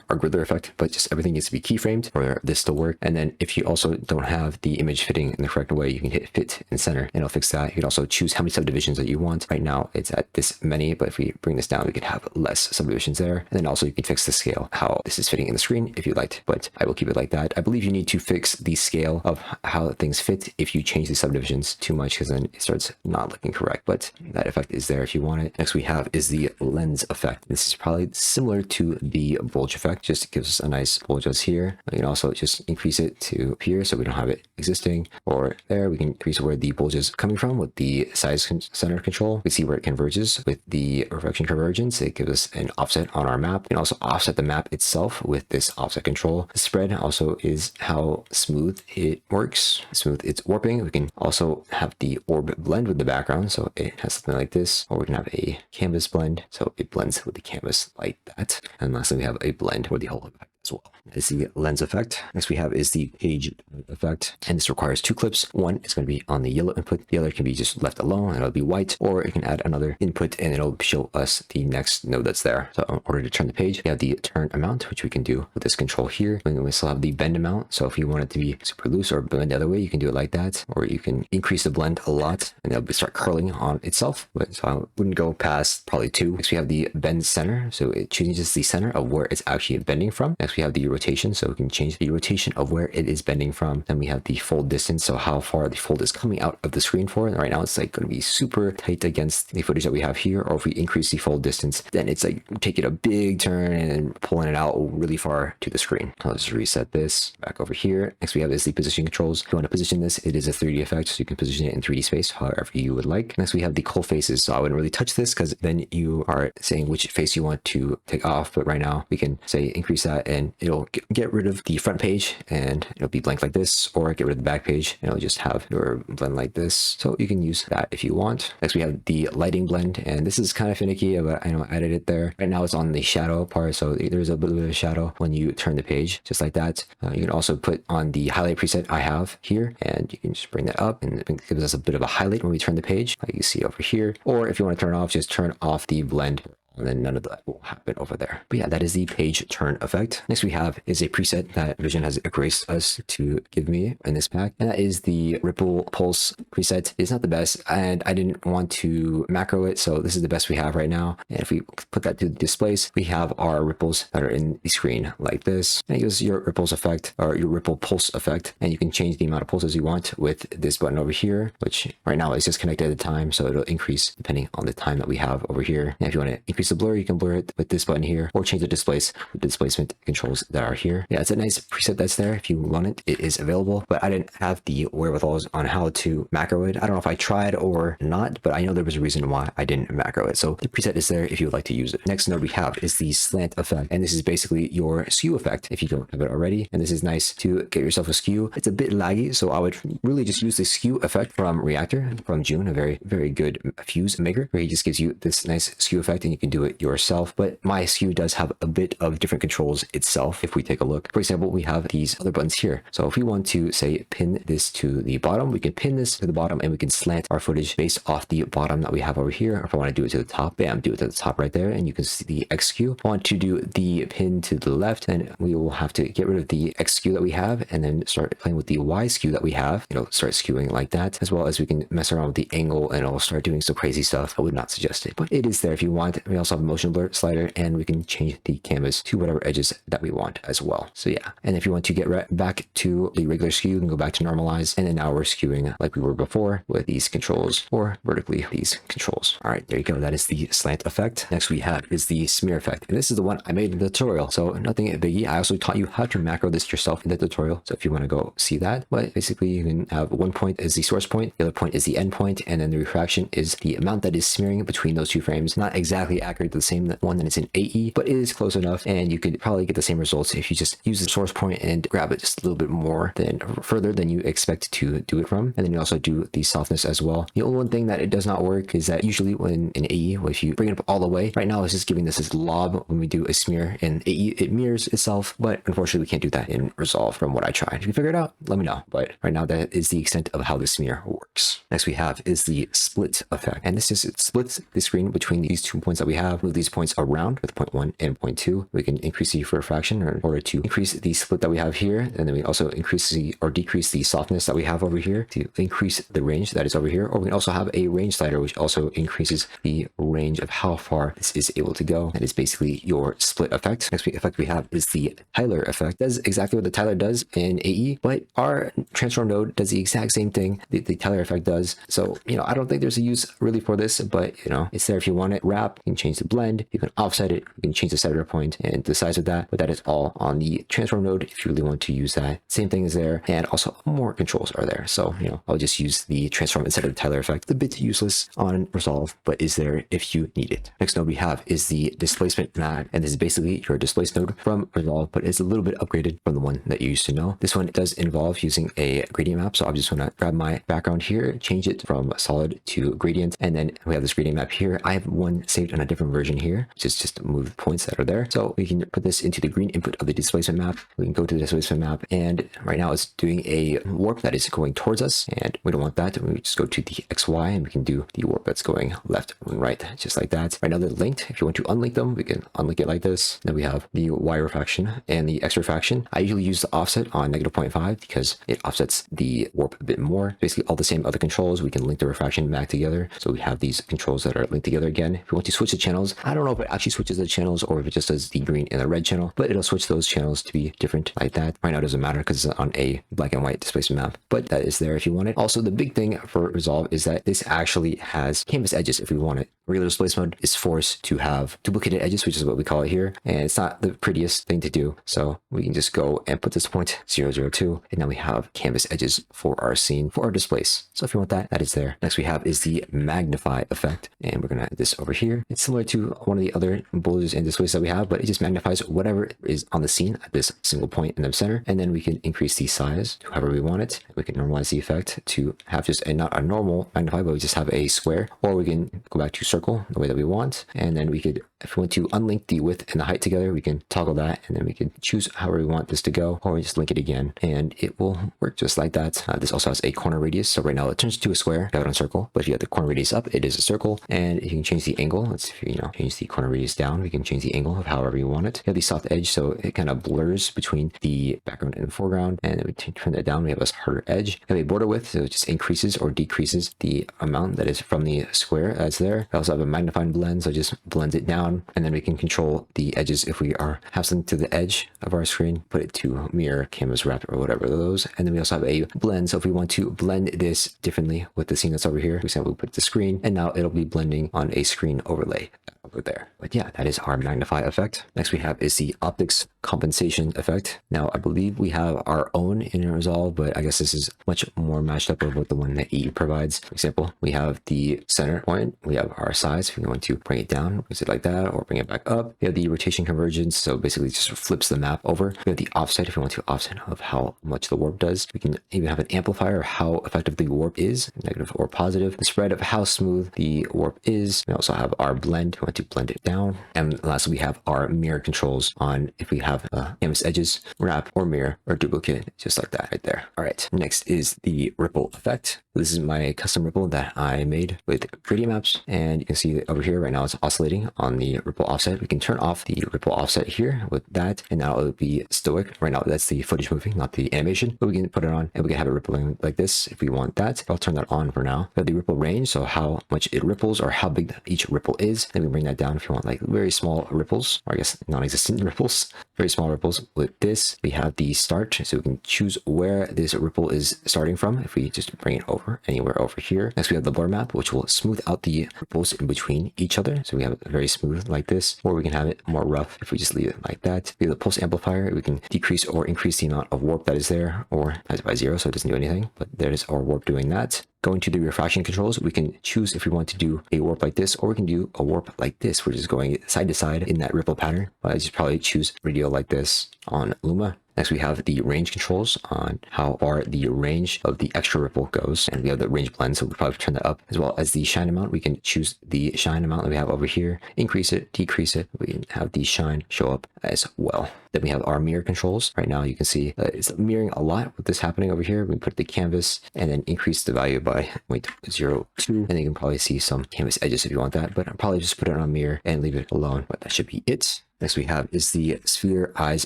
our Griddler effect, but just everything needs to be keyframed for this to work. And then if you also don't have the image fitting in the correct way, you can hit fit in center, and it'll fix that. You can also choose how many subdivisions that you want. Right now it's at this many, but if we bring this down, we can have less subdivisions there. And then also you can fix the scale, how this is fitting in the screen if you liked, but I will keep it like that. I believe you need to fix the scale of how things fit if you change the subdivisions too much, because then it starts not looking correct, but that effect is there if you want it. Next we have is the lens effect. This is probably similar to the bulge effect, just gives us a nice bulge as here. We can also just increase it to here so we don't have it existing, or there we can increase where the bulge is coming from with the size center control. We see where it converges with the reflection convergence. It gives us an offset on our map. We can also offset the map itself with this offset control. The spread also is how smooth it works, smooth it's warping. We can also have the orb blend with the background, so it has something like this, or we can have a canvas blend, so it blends with the canvas like that. And lastly, we have a blend with the whole effect as well. That is the lens effect. Next we have is the page effect, and this requires 2 clips. One is going to be on the yellow input, the other can be just left alone and it'll be white, or it can add another input and it'll show us the next node that's there. So in order to turn the page, we have the turn amount, which we can do with this control here. And then we still have the bend amount, so if you want it to be super loose or bend the other way, you can do it like that, or you can increase the blend a lot and it'll start curling on itself, but so I wouldn't go past probably 2. Next we have the bend center, so it changes the center of where it's actually bending from. Next we have the rotation, so we can change the rotation of where it is bending from. Then we have the fold distance, so how far the fold is coming out of the screen for. And right now it's like going to be super tight against the footage that we have here, or if we increase the fold distance, then it's like taking a big turn and pulling it out really far to the screen. I'll just reset this back over here. Next we have is the position controls. If you want to position this, it is a 3D effect, so you can position it in 3D space however you would like. Next we have the cull faces, so I wouldn't really touch this because then you are saying which face you want to take off, but right now we can say increase that and and it'll get rid of the front page and it'll be blank like this, or get rid of the back page and it'll just have your blend like this. So you can use that if you want. Next we have the lighting blend, and this is kind of finicky, but I know I added it there. Right now it's on the shadow part, so there's a bit of a shadow when you turn the page, just like that. You can also put on the highlight preset I have here, and you can just bring that up and it gives us a bit of a highlight when we turn the page, like you see over here. Or if you want to turn it off, just turn off the blend, and then none of that will happen over there. But yeah, that is the page turn effect. Next we have is a preset that Vision has graced us to give me in this pack, and that is the Ripple Pulse preset. It's not the best, and I didn't want to macro it, so this is the best we have right now. And if we put that to displace, we have our ripples that are in the screen like this. And use your ripples effect, or your Ripple Pulse effect, and you can change the amount of pulses you want with this button over here, which right now is just connected at the time, so it'll increase depending on the time that we have over here. And if you want to increase the blur, you can blur it with this button here, or change the displace with the displacement controls that are here. Yeah, it's a nice preset that's there. If you want it, it is available, but I didn't have the wherewithals on how to macro it. I don't know if I tried or not, but I know there was a reason why I didn't macro it. So the preset is there if you would like to use it. Next node we have is the slant effect, and this is basically your skew effect if you don't have it already. And this is nice to get yourself a skew. It's a bit laggy, so I would really just use the skew effect from Reactor from June, a very good fuse maker, where he just gives you this nice skew effect and you can do it yourself. But my skew does have a bit of different controls itself. If we take a look, for example, we have these other buttons here. So if we want to say pin this to the bottom, we can pin this to the bottom and we can slant our footage based off the bottom that we have over here. Or if I want to do it to the top, bam, do it to the top right there, and you can see the X skew. If I want to do the pin to the left, then we will have to get rid of the X skew that we have and then start playing with the Y skew that we have. It'll start skewing like that, as well as we can mess around with the angle and it'll start doing some crazy stuff. I would not suggest it, but it is there if you want. We also have a motion blur slider, and we can change the canvas to whatever edges that we want as well. So yeah, and if you want to get back to the regular skew, you can go back to normalize, and then now we're skewing like we were before with these controls, or vertically these controls. All right, there you go. That is the slant effect. Next we have is the smear effect, and this is the one I made in the tutorial, so nothing biggie. I also taught you how to macro this yourself in the tutorial, so if you want to go see that. But basically you can have one point is the source point, the other point is the end point, and then the refraction is the amount that is smearing between those two frames. Not exactly accurate, the same one that is in AE, but it is close enough, and you could probably get the same results if you just use the source point and grab it just a little bit more further than you expect to do it from. And then you also do the softness as well. The only one thing that it does not work is that usually when in AE, if you bring it up all the way, right now it's just giving this lob when we do a smear. In AE it mirrors itself, but unfortunately we can't do that in Resolve from what I tried. If you figure it out, let me know. But right now that is the extent of how the smear works. Next we have is the split effect, and this just splits the screen between these 2 points that we have. Move these points around with point 1 and point 2. We can increase the refraction in order to increase the split that we have here, and then we also increase the or decrease the softness that we have over here to increase the range that is over here. Or we can also have a range slider, which also increases the range of how far this is able to go. That is basically your split effect. Next effect we have is the Tyler effect. That's exactly what the Tyler does in AE, but our transform node does the exact same thing the Tyler effect does. So, I don't think there's a use really for this, but it's there if you want it. Wrap, you can change the blend, you can offset it, you can change the center point and the size of that, but that is all on the transform node if you really want to use that. Same thing is there, and also more controls are there. So, I'll just use the transform instead of the Tyler effect. It's a bit useless on Resolve, but is there if you need it. Next node we have is the Displacement Map, and this is basically your displace node from Resolve, but it's a little bit upgraded from the one that you used to know. This one does involve using a gradient map, so I'm just going to grab my background here, change it from solid to gradient, and then we have this gradient map here. I have one saved on a different version here, which is just to move the points that are there. So we can put this into the green input of the displacement map. We can go to the displacement map, and right now it's doing a warp that is going towards us, and we don't want that. We just go to the XY, and we can do the warp that's going left and right, just like that. Right now they're linked. If you want to unlink them, we can unlink it like this. Then we have the Y refraction and the X refraction. I usually use the offset on -0.5 because it offsets the warp a bit more. Basically all the same other controls. We can link the refraction back together. So we have these controls that are linked together again. If you want to switch the channels, I don't know if it actually switches the channels or if it just does the green and the red channel, but it'll switch those channels to be different like that. Right now it doesn't matter because it's on a black and white displacement map, but that is there if you want it. Also, the big thing for Resolve is that this actually has canvas edges if we want it. Regular displace mode is forced to have duplicated edges, which is what we call it here, and it's not the prettiest thing to do. So we can just go and put this point 002, and now we have canvas edges for our scene, for our displace. So if you want that, that is there. Next we have is the magnify effect, and we're gonna add this over here. It's similar similar to one of the other bulges and displays that we have, but it just magnifies whatever is on the scene at this single point in the center. And then we can increase the size to however we want it. We can normalize the effect to have just not a normal magnify, but we just have a square, or we can go back to circle the way that we want. And then we could, if we want to unlink the width and the height together, we can toggle that, and then we can choose however we want this to go, or we just link it again, and it will work just like that. This also has a corner radius, so right now it turns to a square, have it on circle, but if you have the corner radius up, it is a circle, and you can change the angle. Let's, change the corner radius down, we can change the angle of however you want it. You have the soft edge, so it kind of blurs between the background and the foreground, and then we turn that down, we have a harder edge. You have a border width, so it just increases or decreases the amount that is from the square that's there. We also have a magnifying blend, so it just blends it down, and then we can control the edges if we have something to the edge of our screen, put it to mirror, canvas wrap, or whatever those. And then we also have a blend, so if we want to blend this differently with the scene that's over here, for example, we put the screen, and now it'll be blending on a screen overlay over there. But yeah, that is our magnify effect. Next we have is the optics compensation effect. Now I believe we have our own in Resolve, but I guess this is much more matched up with what the one that E provides. For example, we have the center point, we have our size, if we want to bring it down, is it like that, or bring it back up. We have the rotation convergence, so basically it just flips the map over. We have the offset, if we want to offset of how much the warp does. We can even have an amplifier of how effective the warp is, negative or positive. The spread of how smooth the warp is. We also have our blend, we want to blend it down. And lastly, we have our mirror controls on if we have canvas edges, wrap, or mirror, or duplicate, just like that right there. All right, next is the ripple effect. This is my custom ripple that I made with gradient maps, and you can see over here right now it's oscillating on the ripple offset. We can turn off the ripple offset here with that, and now it'll be stoic. Right now that's the footage moving, not the animation, but we can put it on and we can have it rippling like this if we want that. I'll turn that on for now. We have the ripple range, so how much it ripples or how big each ripple is. Then we bring that down if you want like very small ripples, or I guess non-existent ripples, very small ripples. With this, we have the start, so we can choose where this ripple is starting from if we just bring it over anywhere over here. Next we have the blur map, which will smooth out the ripples in between each other, so we have it very smooth like this, or we can have it more rough if we just leave it like that. We have the pulse amplifier, we can decrease or increase the amount of warp that is there, or as by 0, so it doesn't do anything, but there's our warp doing that. Going to the refraction controls, we can choose if we want to do a warp like this, or we can do a warp like this, which is going side to side in that ripple pattern. I just probably choose radial like this on Luma. Next, we have the range controls on how far the range of the extra ripple goes, and we have the range blend, so we'll probably turn that up, as well as the shine amount. We can choose the shine amount that we have over here, increase it, decrease it. We can have the shine show up as well. Then we have our mirror controls. Right now you can see it's mirroring a lot with this happening over here. We put the canvas and then increase the value by 0.02, and then you can probably see some canvas edges if you want that, but I'll probably just put it on mirror and leave it alone, but that should be it. Next we have is the sphere eyes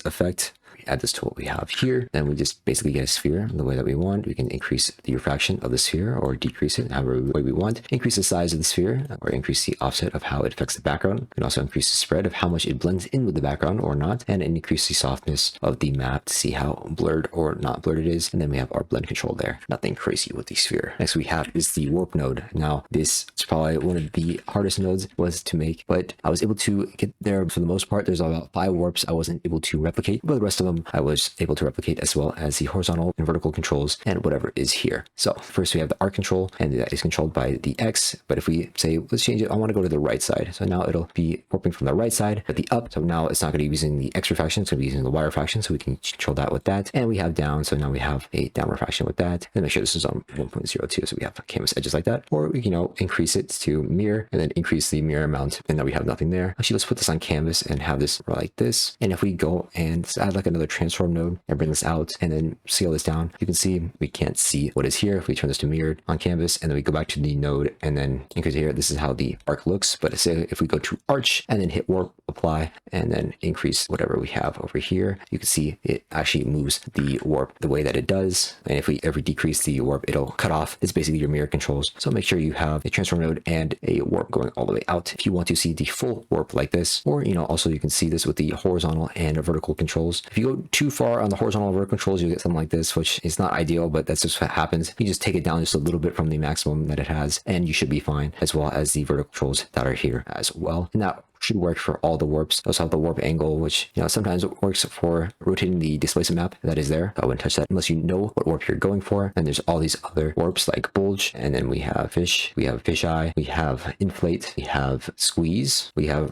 effect. Add this to what we have here, then we just basically get a sphere the way that we want. We can increase the refraction of the sphere or decrease it however way we want, increase the size of the sphere or increase the offset of how it affects the background. We can also increase the spread of how much it blends in with the background or not, and increase the softness of the map to see how blurred or not blurred it is. And then we have our blend control there. Nothing crazy with the sphere. Next we have is the warp node. Now this is probably one of the hardest nodes was to make, but I was able to get there for the most part. There's about 5 warps I wasn't able to replicate, but the rest of them I was able to replicate, as well as the horizontal and vertical controls and whatever is here. So first we have the arc control, and that is controlled by the X, but if we say let's change it, I want to go to the right side, so now it'll be warping from the right side, but the up, so now it's not going to be using the X refraction, it's going to be using the Y refraction, so we can control that with that. And we have down, so now we have a down refraction with that, and make sure this is on 1.02, so we have canvas edges like that, or we can increase it to mirror and then increase the mirror amount, and then we have nothing there. Actually, let's put this on canvas and have this like this, and if we go and add like another transform node and bring this out and then scale this down, you can see we can't see what is here. If we turn this to mirrored on canvas and then we go back to the node and then increase here, this is how the arc looks. But say if we go to arch and then hit warp, apply, and then increase whatever we have over here, you can see it actually moves the warp the way that it does. And if we ever decrease the warp, it'll cut off. It's basically your mirror controls. So make sure you have a transform node and a warp going all the way out if you want to see the full warp like this. Or also you can see this with the horizontal and vertical controls. If you go too far on the horizontal and vertical controls, you get something like this, which is not ideal, but that's just what happens. You just take it down just a little bit from the maximum that it has, and you should be fine, as well as the vertical controls that are here as well. And that should work for all the warps. Also have the warp angle, which, you know, sometimes works for rotating the displacement map that is there. I wouldn't touch that unless you know what warp you're going for. And there's all these other warps like bulge, and then we have fish, we have fisheye, we have inflate, we have squeeze, we have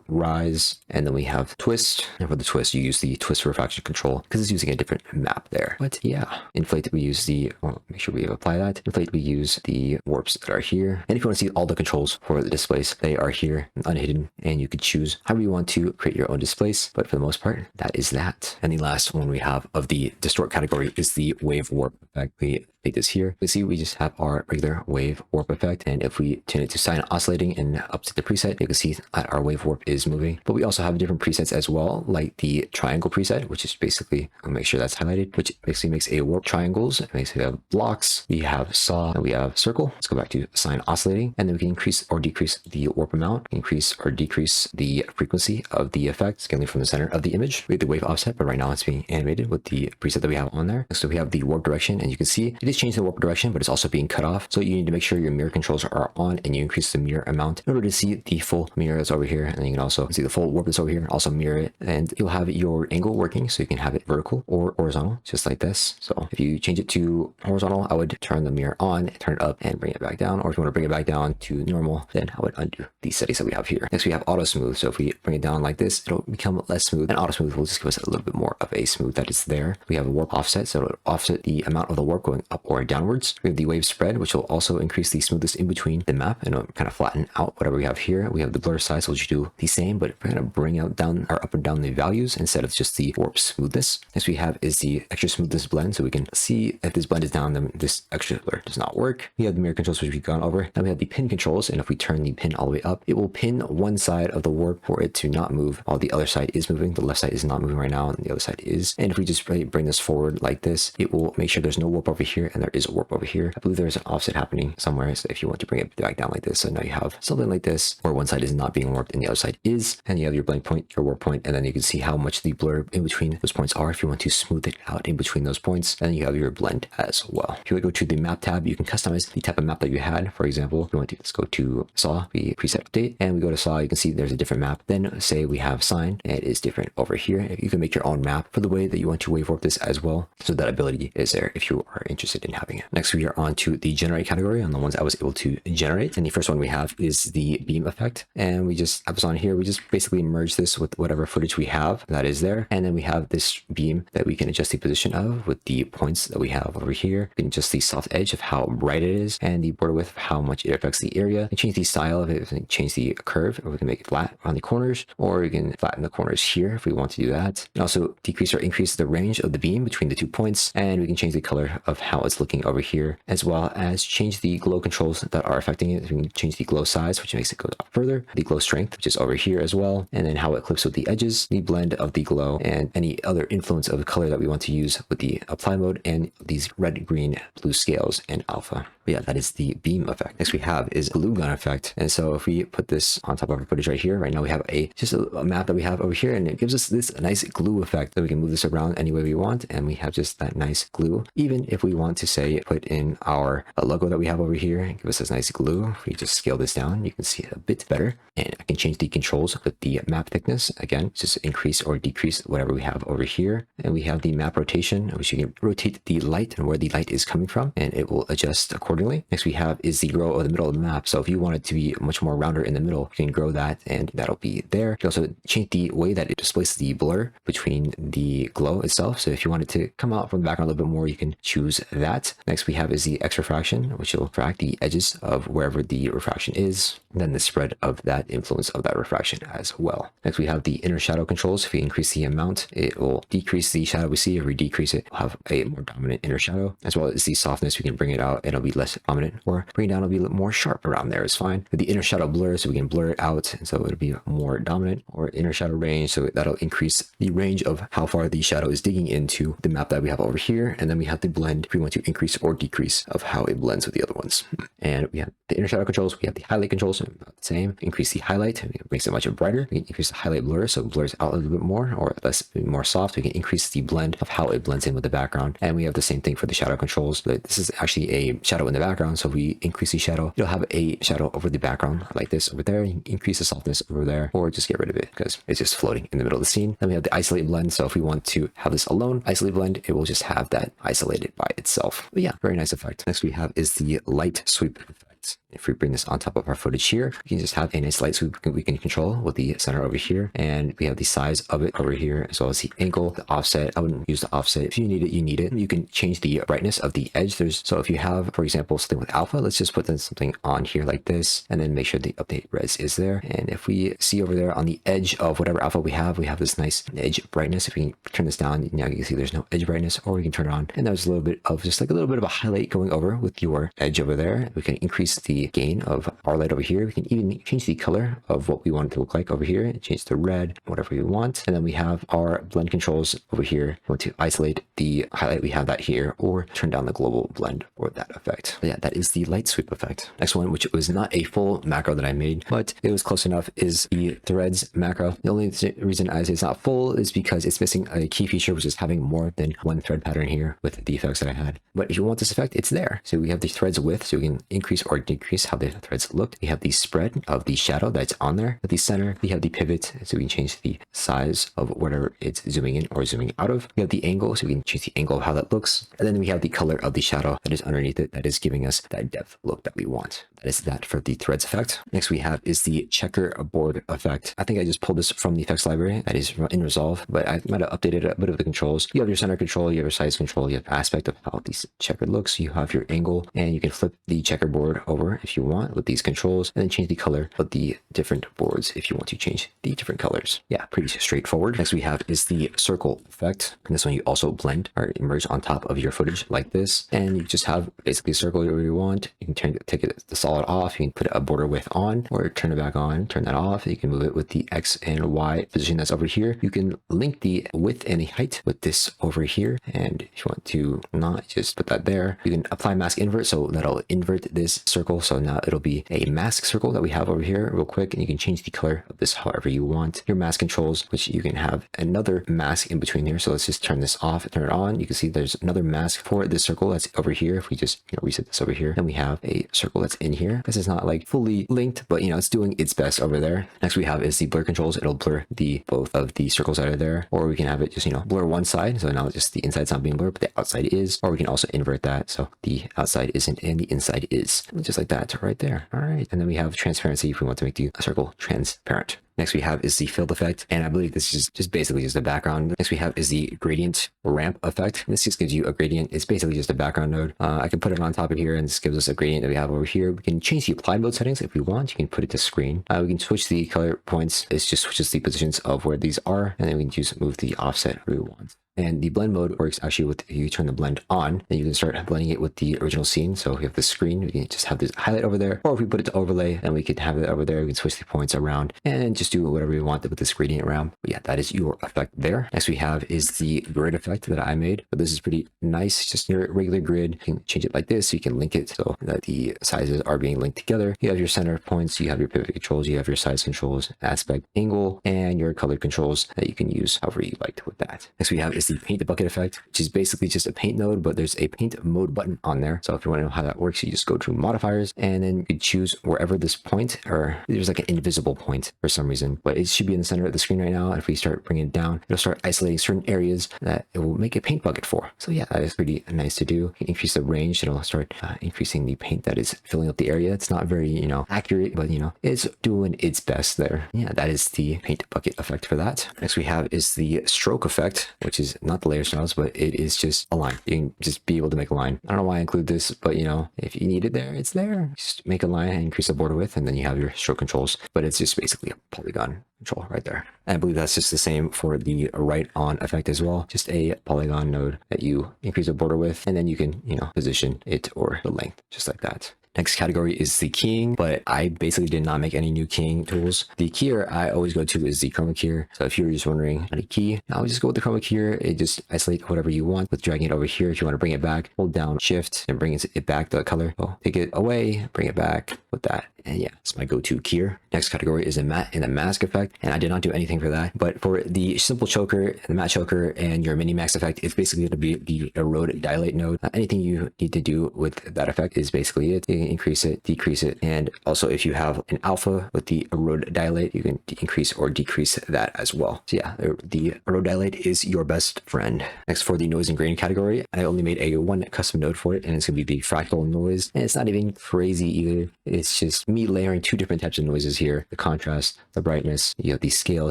rise, and then we have twist. And for the twist, you use the twist refraction control because it's using a different map there. But yeah, inflate, we use the, well, make sure we apply that. Inflate, we use the warps that are here. And if you want to see all the controls for the displace, they are here unhidden, and you could choose however you want to create your own displace. But for the most part, that is that. And the last one we have of the distort category is the wave warp effect. We take this here. We see we just have our regular wave warp effect, and if we turn it to silent oscillating and up to the preset, you can see that our wave warp is moving. But we also have different presets as well, like the triangle preset, which is basically, I'll make sure that's highlighted, which basically makes a warp triangles. It makes, we have blocks, we have saw, and we have circle. Let's go back to silent oscillating, and then we can increase or decrease the warp amount, increase or decrease the frequency of the effect, scaling from the center of the image. We have the wave offset, but right now it's being animated with the preset that we have on there. So we have the warp direction, and you can see it is changing the warp direction, but it's also being cut off. So you need to make sure your mirror controls are on, and you increase the mirror amount in order to see the full mirror that's over here. And then you can also see the full warp that's over here, also mirror it, and you'll have your angle working, so you can have it vertical or horizontal, just like this. So if you change it to horizontal, I would turn the mirror on, turn it up, and bring it back down. Or if you want to bring it back down to normal, then I would undo these settings that we have here. Next, we have auto smooth. So if we bring it down like this, it'll become less smooth, and auto smooth will just give us a little bit more of a smooth that is there. We have a warp offset, so it'll offset the amount of the warp going up or downwards. We have the wave spread, which will also increase the smoothness in between the map, and it'll kind of flatten out whatever we have here. We have the blur size, which will do the same, but we're going to bring out down or up and down the values instead of just the warp smoothness. Next we have is the extra smoothness blend, so we can see if this blend is down, then this extra blur does not work. We have the mirror controls, which we've gone over. Then we have the pin controls, and if we turn the pin all the way up, it will pin one side of the warp for it to not move while the other side is moving. The left side is not moving right now, and the other side is. And if we just bring this forward like this, it will make sure there's no warp over here, and there is a warp over here. I believe there's an offset happening somewhere, so if you want to bring it back down like this, so now you have something like this where one side is not being warped and the other side is, and you have your blank point, your warp point, and then you can see how much the blur in between those points are if you want to smooth it out in between those points. And then you have your blend as well. If you go to the map tab, you can customize the type of map that you had. For example, if you want to, let's go to saw, we preset update, and we go to saw, you can see there's a different map. Then say we have sine, and it is different over here. You can make your own map for the way that you want to wave warp this as well, so that ability is there if you are interested in having it. Next, we are on to the generate category on the ones I was able to generate, and the first one we have is the beam effect, and we just have this on here. We just basically merge this with whatever footage we have that is there, and then we have this beam that we can adjust the position of with the points that we have over here. We can adjust the soft edge of how bright it is, and the border width of how much it affects the area. We can change the style of it, we can change the curve, or we can make it flat on the corners, or we can flatten the corners here if we want to do that. And also decrease or increase the range of the beam between the 2 points, and we can change the color of how it's looking over here, as well as change the glow controls that are affecting it. We can change the glow size, which makes it go up further, the glow strength, which is over here as well, and then how it clips with the edges, the blend of the glow, and any other influence of the color that we want to use with the apply mode, and these red, green, blue scales and alpha. But yeah, that is the beam effect. Next we have is glue gun effect, and so if we put this on top of our footage right here, right now we have just a map that we have over here, and it gives us this nice glue effect that we can move this around any way we want, and we have just that nice glue. Even if we want to say put in our logo that we have over here and give us this nice glue, if we just scale this down, you can see it a bit better. And I can change the controls with the map thickness, again, just increase or decrease whatever we have over here. And we have the map rotation, which you can rotate the light and where the light is coming from, and it will adjust accordingly. Next we have is the grow of the middle of the map. So if you want it to be much more rounder in the middle, you can grow that, and that'll be there. You can also change the way that it displays the blur between the glow itself. So if you want it to come out from the background a little bit more, you can choose that. Next we have is the X refraction, which will refract the edges of wherever the refraction is, and then the spread of that influence of that refraction as well. Next we have the inner shadow controls. If we increase the amount, it will decrease the shadow we see. If we decrease it, we'll have a more dominant inner shadow, as well as the softness. We can bring it out and it'll be less dominant, or bring it down, it'll be a little more sharp around there is fine. With the inner shadow blur, so we can blur it out, and so it'll be more dominant, or inner shadow range, so that'll increase the range of how far the shadow is digging into the map that we have over here. And then we have the blend. If we want to increase or decrease of how it blends with the other ones. And we have the inner shadow controls. We have the highlight controls, about the same. Increase the highlight, it makes it much brighter. We can increase the highlight blur, so it blurs out a little bit more or less, more soft. We can increase the blend of how it blends in with the background. And we have the same thing for the shadow controls. But this is actually a shadow in the background, so if we increase the shadow, you'll have a shadow over the background like this over there. You can increase the softness over there, or just get rid of it because it's just floating in the middle of the scene. Then we have the isolate blend, so if we want to have this alone, isolate blend, it will just have that isolated by itself. But yeah, very nice effect. Next we have is the light sweep effect. If we bring this on top of our footage here, we can just have a nice light sweep we can control with the center over here, and we have the size of it over here, as well as the angle, the offset. I wouldn't use the offset. If you need it, you need it. You can change the brightness of the edge. So if you have, for example, something with alpha, let's just put something on here like this, and then make sure the update res is there. And if we see over there on the edge of whatever alpha we have this nice edge brightness. If we can turn this down, now you can see there's no edge brightness, or we can turn it on, and there's a little bit of just like a little bit of a highlight going over with your edge over there. We can increase the gain of our light over here. We can even change the color of what we want it to look like over here, change the red, whatever we want. And then we have our blend controls over here. We want to isolate the highlight, we have that here, or turn down the global blend for that effect. But yeah, that is the light sweep effect. Next one, which was not a full macro that I made, but it was close enough, is the threads macro. The only reason I say it's not full is because it's missing a key feature, which is having more than one thread pattern here with the effects that I had. But if you want this effect, it's there. So we have the threads width, so we can increase or decrease how the threads look. We have the spread of the shadow that's on there. At the center, we have the pivot, so we can change the size of whatever it's zooming in or zooming out of. We have the angle, so we can change the angle of how that looks. And then we have the color of the shadow that is underneath it, that is giving us that depth look that we want. That is that for the threads effect. Next we have is the checkerboard effect. I think I just pulled this from the effects library that is in Resolve, but I might have updated a bit of the controls. You have your center control, you have your size control, you have aspect of how this checker looks, you have your angle, and you can flip the checkerboard over if you want with these controls, and then change the color of the different boards if you want to change the different colors. Yeah, pretty straightforward. Next we have is the circle effect. And this one you also blend or merge on top of your footage like this, and you just have basically a circle wherever you want. You can take the solid off, you can put a border width on, or turn it back on, turn that off. You can move it with the X and Y position that's over here. You can link the width and the height with this over here, and if you want to not, just put that there. You can apply mask invert, so that'll invert this circle, so now it'll be a mask circle that we have over here real quick, and you can change the color of this however you want. Your mask controls, which you can have another mask in between here, so let's just turn this off and turn it on. You can see there's another mask for this circle that's over here. If we just reset this over here, then we have a circle that's in here. This is not like fully linked, but it's doing its best over there. Next we have is the blur controls. It'll blur both of the circles that are there, or we can have it just blur one side, so now just the inside's not being blurred but the outside is, or we can also invert that so the outside isn't and the inside is, just like that right there. All right, and then we have transparency if we want to make the circle transparent. Next we have is the filled effect, and I believe this is just basically just a background. Next we have is the gradient ramp effect. This just gives you a gradient. It's basically just a background node. I can put it on top of here, and this gives us a gradient that we have over here. We can change the applied mode settings if we want. You can put it to screen. We can switch the color points. It just switches the positions of where these are, and then we can just move the offset where we want. And the blend mode works actually with, if you turn the blend on, then you can start blending it with the original scene. So if we have the screen, we can just have this highlight over there, or if we put it to overlay, then we could have it over there. We can switch the points around and just do whatever we want with this gradient ramp. But yeah, that is your effect there. Next we have is the grid effect that I made. But this is pretty nice. Just your regular grid. You can change it like this. So you can link it so that the sizes are being linked together. You have your center points, you have your pivot controls, you have your size controls, aspect, angle, and your color controls that you can use however you like with that. Next we have is the paint bucket effect, which is basically just a paint node, but there's a paint mode button on there. So if you want to know how that works, you just go to modifiers, and then you choose wherever this point, or there's like an invisible point for some reason, but it should be in the center of the screen right now. If we start bringing it down, it'll start isolating certain areas that it will make a paint bucket for. So yeah, that is pretty nice to do. You can increase the range. It'll start increasing the paint that is filling up the area. It's not very, accurate, but it's doing its best there. Yeah, that is the paint bucket effect for that. Next we have is the stroke effect, which is not the layer styles, but it is just a line. You can just be able to make a line. I don't know why I include this, but if you need it there, it's there. Just make a line and increase the border width, and then you have your stroke controls, but it's just basically a polygon control right there. And I believe that's just the same for the right on effect as well. Just a polygon node that you increase the border width, and then you can, position it or the length just like that. Next category is the keying, but I basically did not make any new keying tools. The keyer I always go to is the chroma keyer. So if you're just wondering how to key, I'll just go with the chroma keyer. It just isolate whatever you want with dragging it over here. If you want to bring it back, hold down shift and bring it back, the color. So take it away, bring it back with that. And yeah, it's my go-to keyer. Next category is a matte and a mask effect. And I did not do anything for that. But for the simple choker, the matte choker, and your mini mask effect, it's basically going to be the erode dilate node. Anything you need to do with that effect is basically it. You can increase it, decrease it. And also if you have an alpha with the erode dilate, you can increase or decrease that as well. So yeah, the erode dilate is your best friend. Next, for the noise and grain category, I only made a one custom node for it, and it's going to be the Fractal Noise. And it's not even crazy either. It's just me layering two different types of noises here: the contrast, the brightness. You have the scale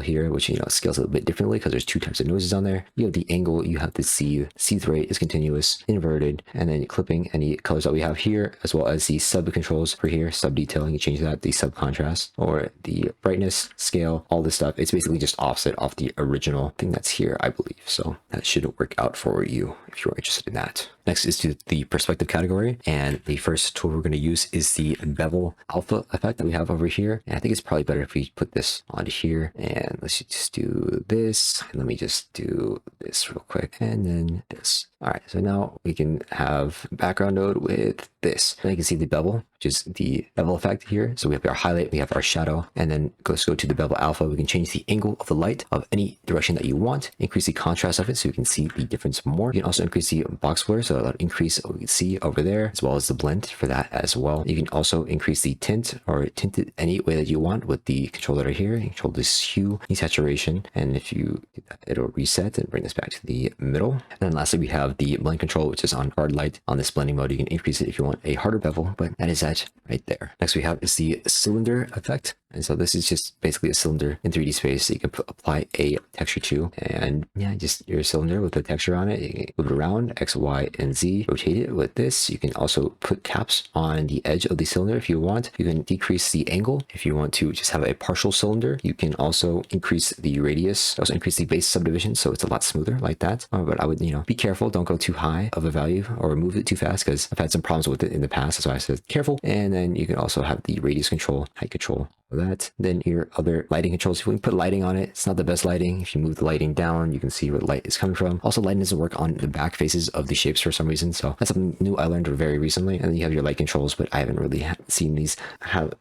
here, which scales a little bit differently because there's two types of noises on there. You have the angle, you have the seethe rate is continuous, inverted, and then clipping any colors that we have here, as well as the sub controls for here, sub detailing. You change that, the sub contrast or the brightness, scale, all this stuff. It's basically just offset off the original thing that's here, I believe. So that should work out for you if you're interested in that. Next is to the perspective category, and the first tool we're going to use is the Bevel Alpha effect that we have over here. And I think it's probably better if we put this onto here, and let's just do this. And let me just do this real quick, and then this. All right, so now we can have background node with this. Now you can see the bevel, which is the bevel effect here. So we have our highlight, we have our shadow, and then let's go to the Bevel Alpha. We can change the angle of the light of any direction that you want, increase the contrast of it so you can see the difference more. You can also increase the box blur, so that'll increase what we can see over there, as well as the blend for that as well. You can also increase the tint or tint it any way that you want with the control that are here. You control this hue, the saturation, and if you do that, it'll reset and bring this back to the middle. And then lastly, we have the blend control, which is on hard light. On this blending mode, you can increase it if you want a harder bevel, but that is that right there. Next we have is the cylinder effect. And so this is just basically a cylinder in 3D space that you can apply a texture to. And yeah, just your cylinder with a texture on it. You can move it around, X, Y, and Z. Rotate it with this. You can also put caps on the edge of the cylinder if you want. You can decrease the angle if you want to just have a partial cylinder. You can also increase the radius, also increase the base subdivision, so it's a lot smoother like that. But I would, be careful. Don't go too high of a value or move it too fast, because I've had some problems with it in the past. That's why I said careful. And then you can also have the radius control, height control, that. Then your other lighting controls, if we can put lighting on it, it's not the best lighting. If you move the lighting down, you can see where the light is coming from. Also, lighting doesn't work on the back faces of the shapes for some reason, so that's something new I learned very recently. And then you have your light controls, but I haven't really seen these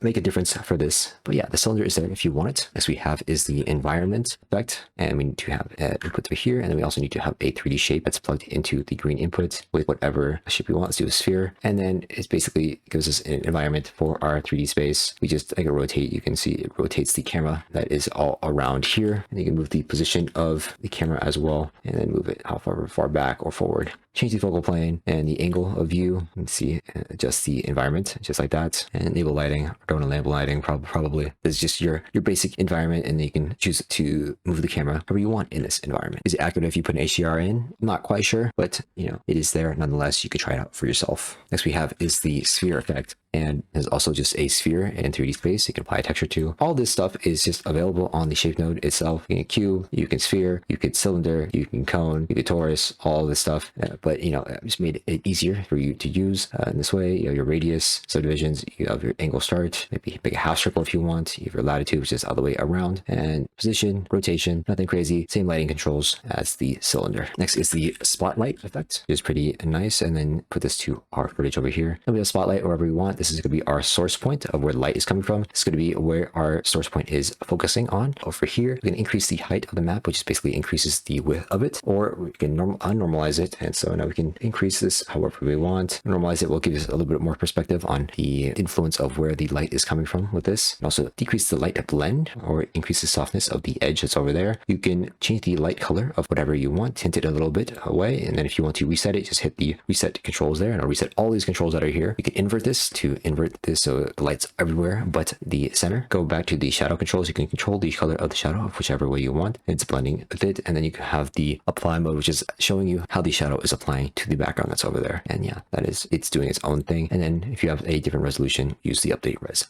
make a difference for this. But yeah, the cylinder is there if you want it. Next we have is the environment effect, and we need to have input through here, and then we also need to have a 3D shape that's plugged into the green input with whatever shape we want. Let's do a sphere, and then it basically gives us an environment for our 3D space. We just rotate. You can see it rotates the camera that is all around here, and you can move the position of the camera as well, and then move it however far back or forward. Change the focal plane and the angle of view. You can see, adjust the environment just like that, and enable lighting. Don't enable lighting, probably. This is just your basic environment, and you can choose to move the camera however you want in this environment. Is it accurate if you put an HDR in? I'm not quite sure, but it is there nonetheless. You could try it out for yourself. Next we have is the sphere effect, and there's also just a sphere in 3D space you can apply a texture to. All this stuff is just available on the shape node itself. You can cube, you can sphere, you can cylinder, you can cone, you can torus, all this stuff. But I just made it easier for you to use in this way. You have your radius, subdivisions, you have your angle start, maybe make a half circle if you want. You have your latitude, which is all the way around, and position, rotation, nothing crazy. Same lighting controls as the cylinder. Next is the spotlight effect, which is pretty nice. And then put this to our footage over here. And we have spotlight wherever we want. This is going to be our source point of where the light is coming from. It's going to be where our source point is focusing on. Over here, we can increase the height of the map, which basically increases the width of it, or we can unnormalize it. And so now we can increase this however we want. Normalize it will give us a little bit more perspective on the influence of where the light is coming from with this. And also decrease the light blend or increase the softness of the edge that's over there. You can change the light color of whatever you want, tint it a little bit away, and then if you want to reset it, just hit the reset controls there, and I'll reset all these controls that are here. You can invert this to invert this so the light's everywhere but the center. Go back to the shadow controls. You can control the color of the shadow of whichever way you want. It's blending with it, and then you can have the apply mode, which is showing you how the shadow is applying to the background that's over there. And yeah, it's doing its own thing. And then if you have a different resolution, use the update res.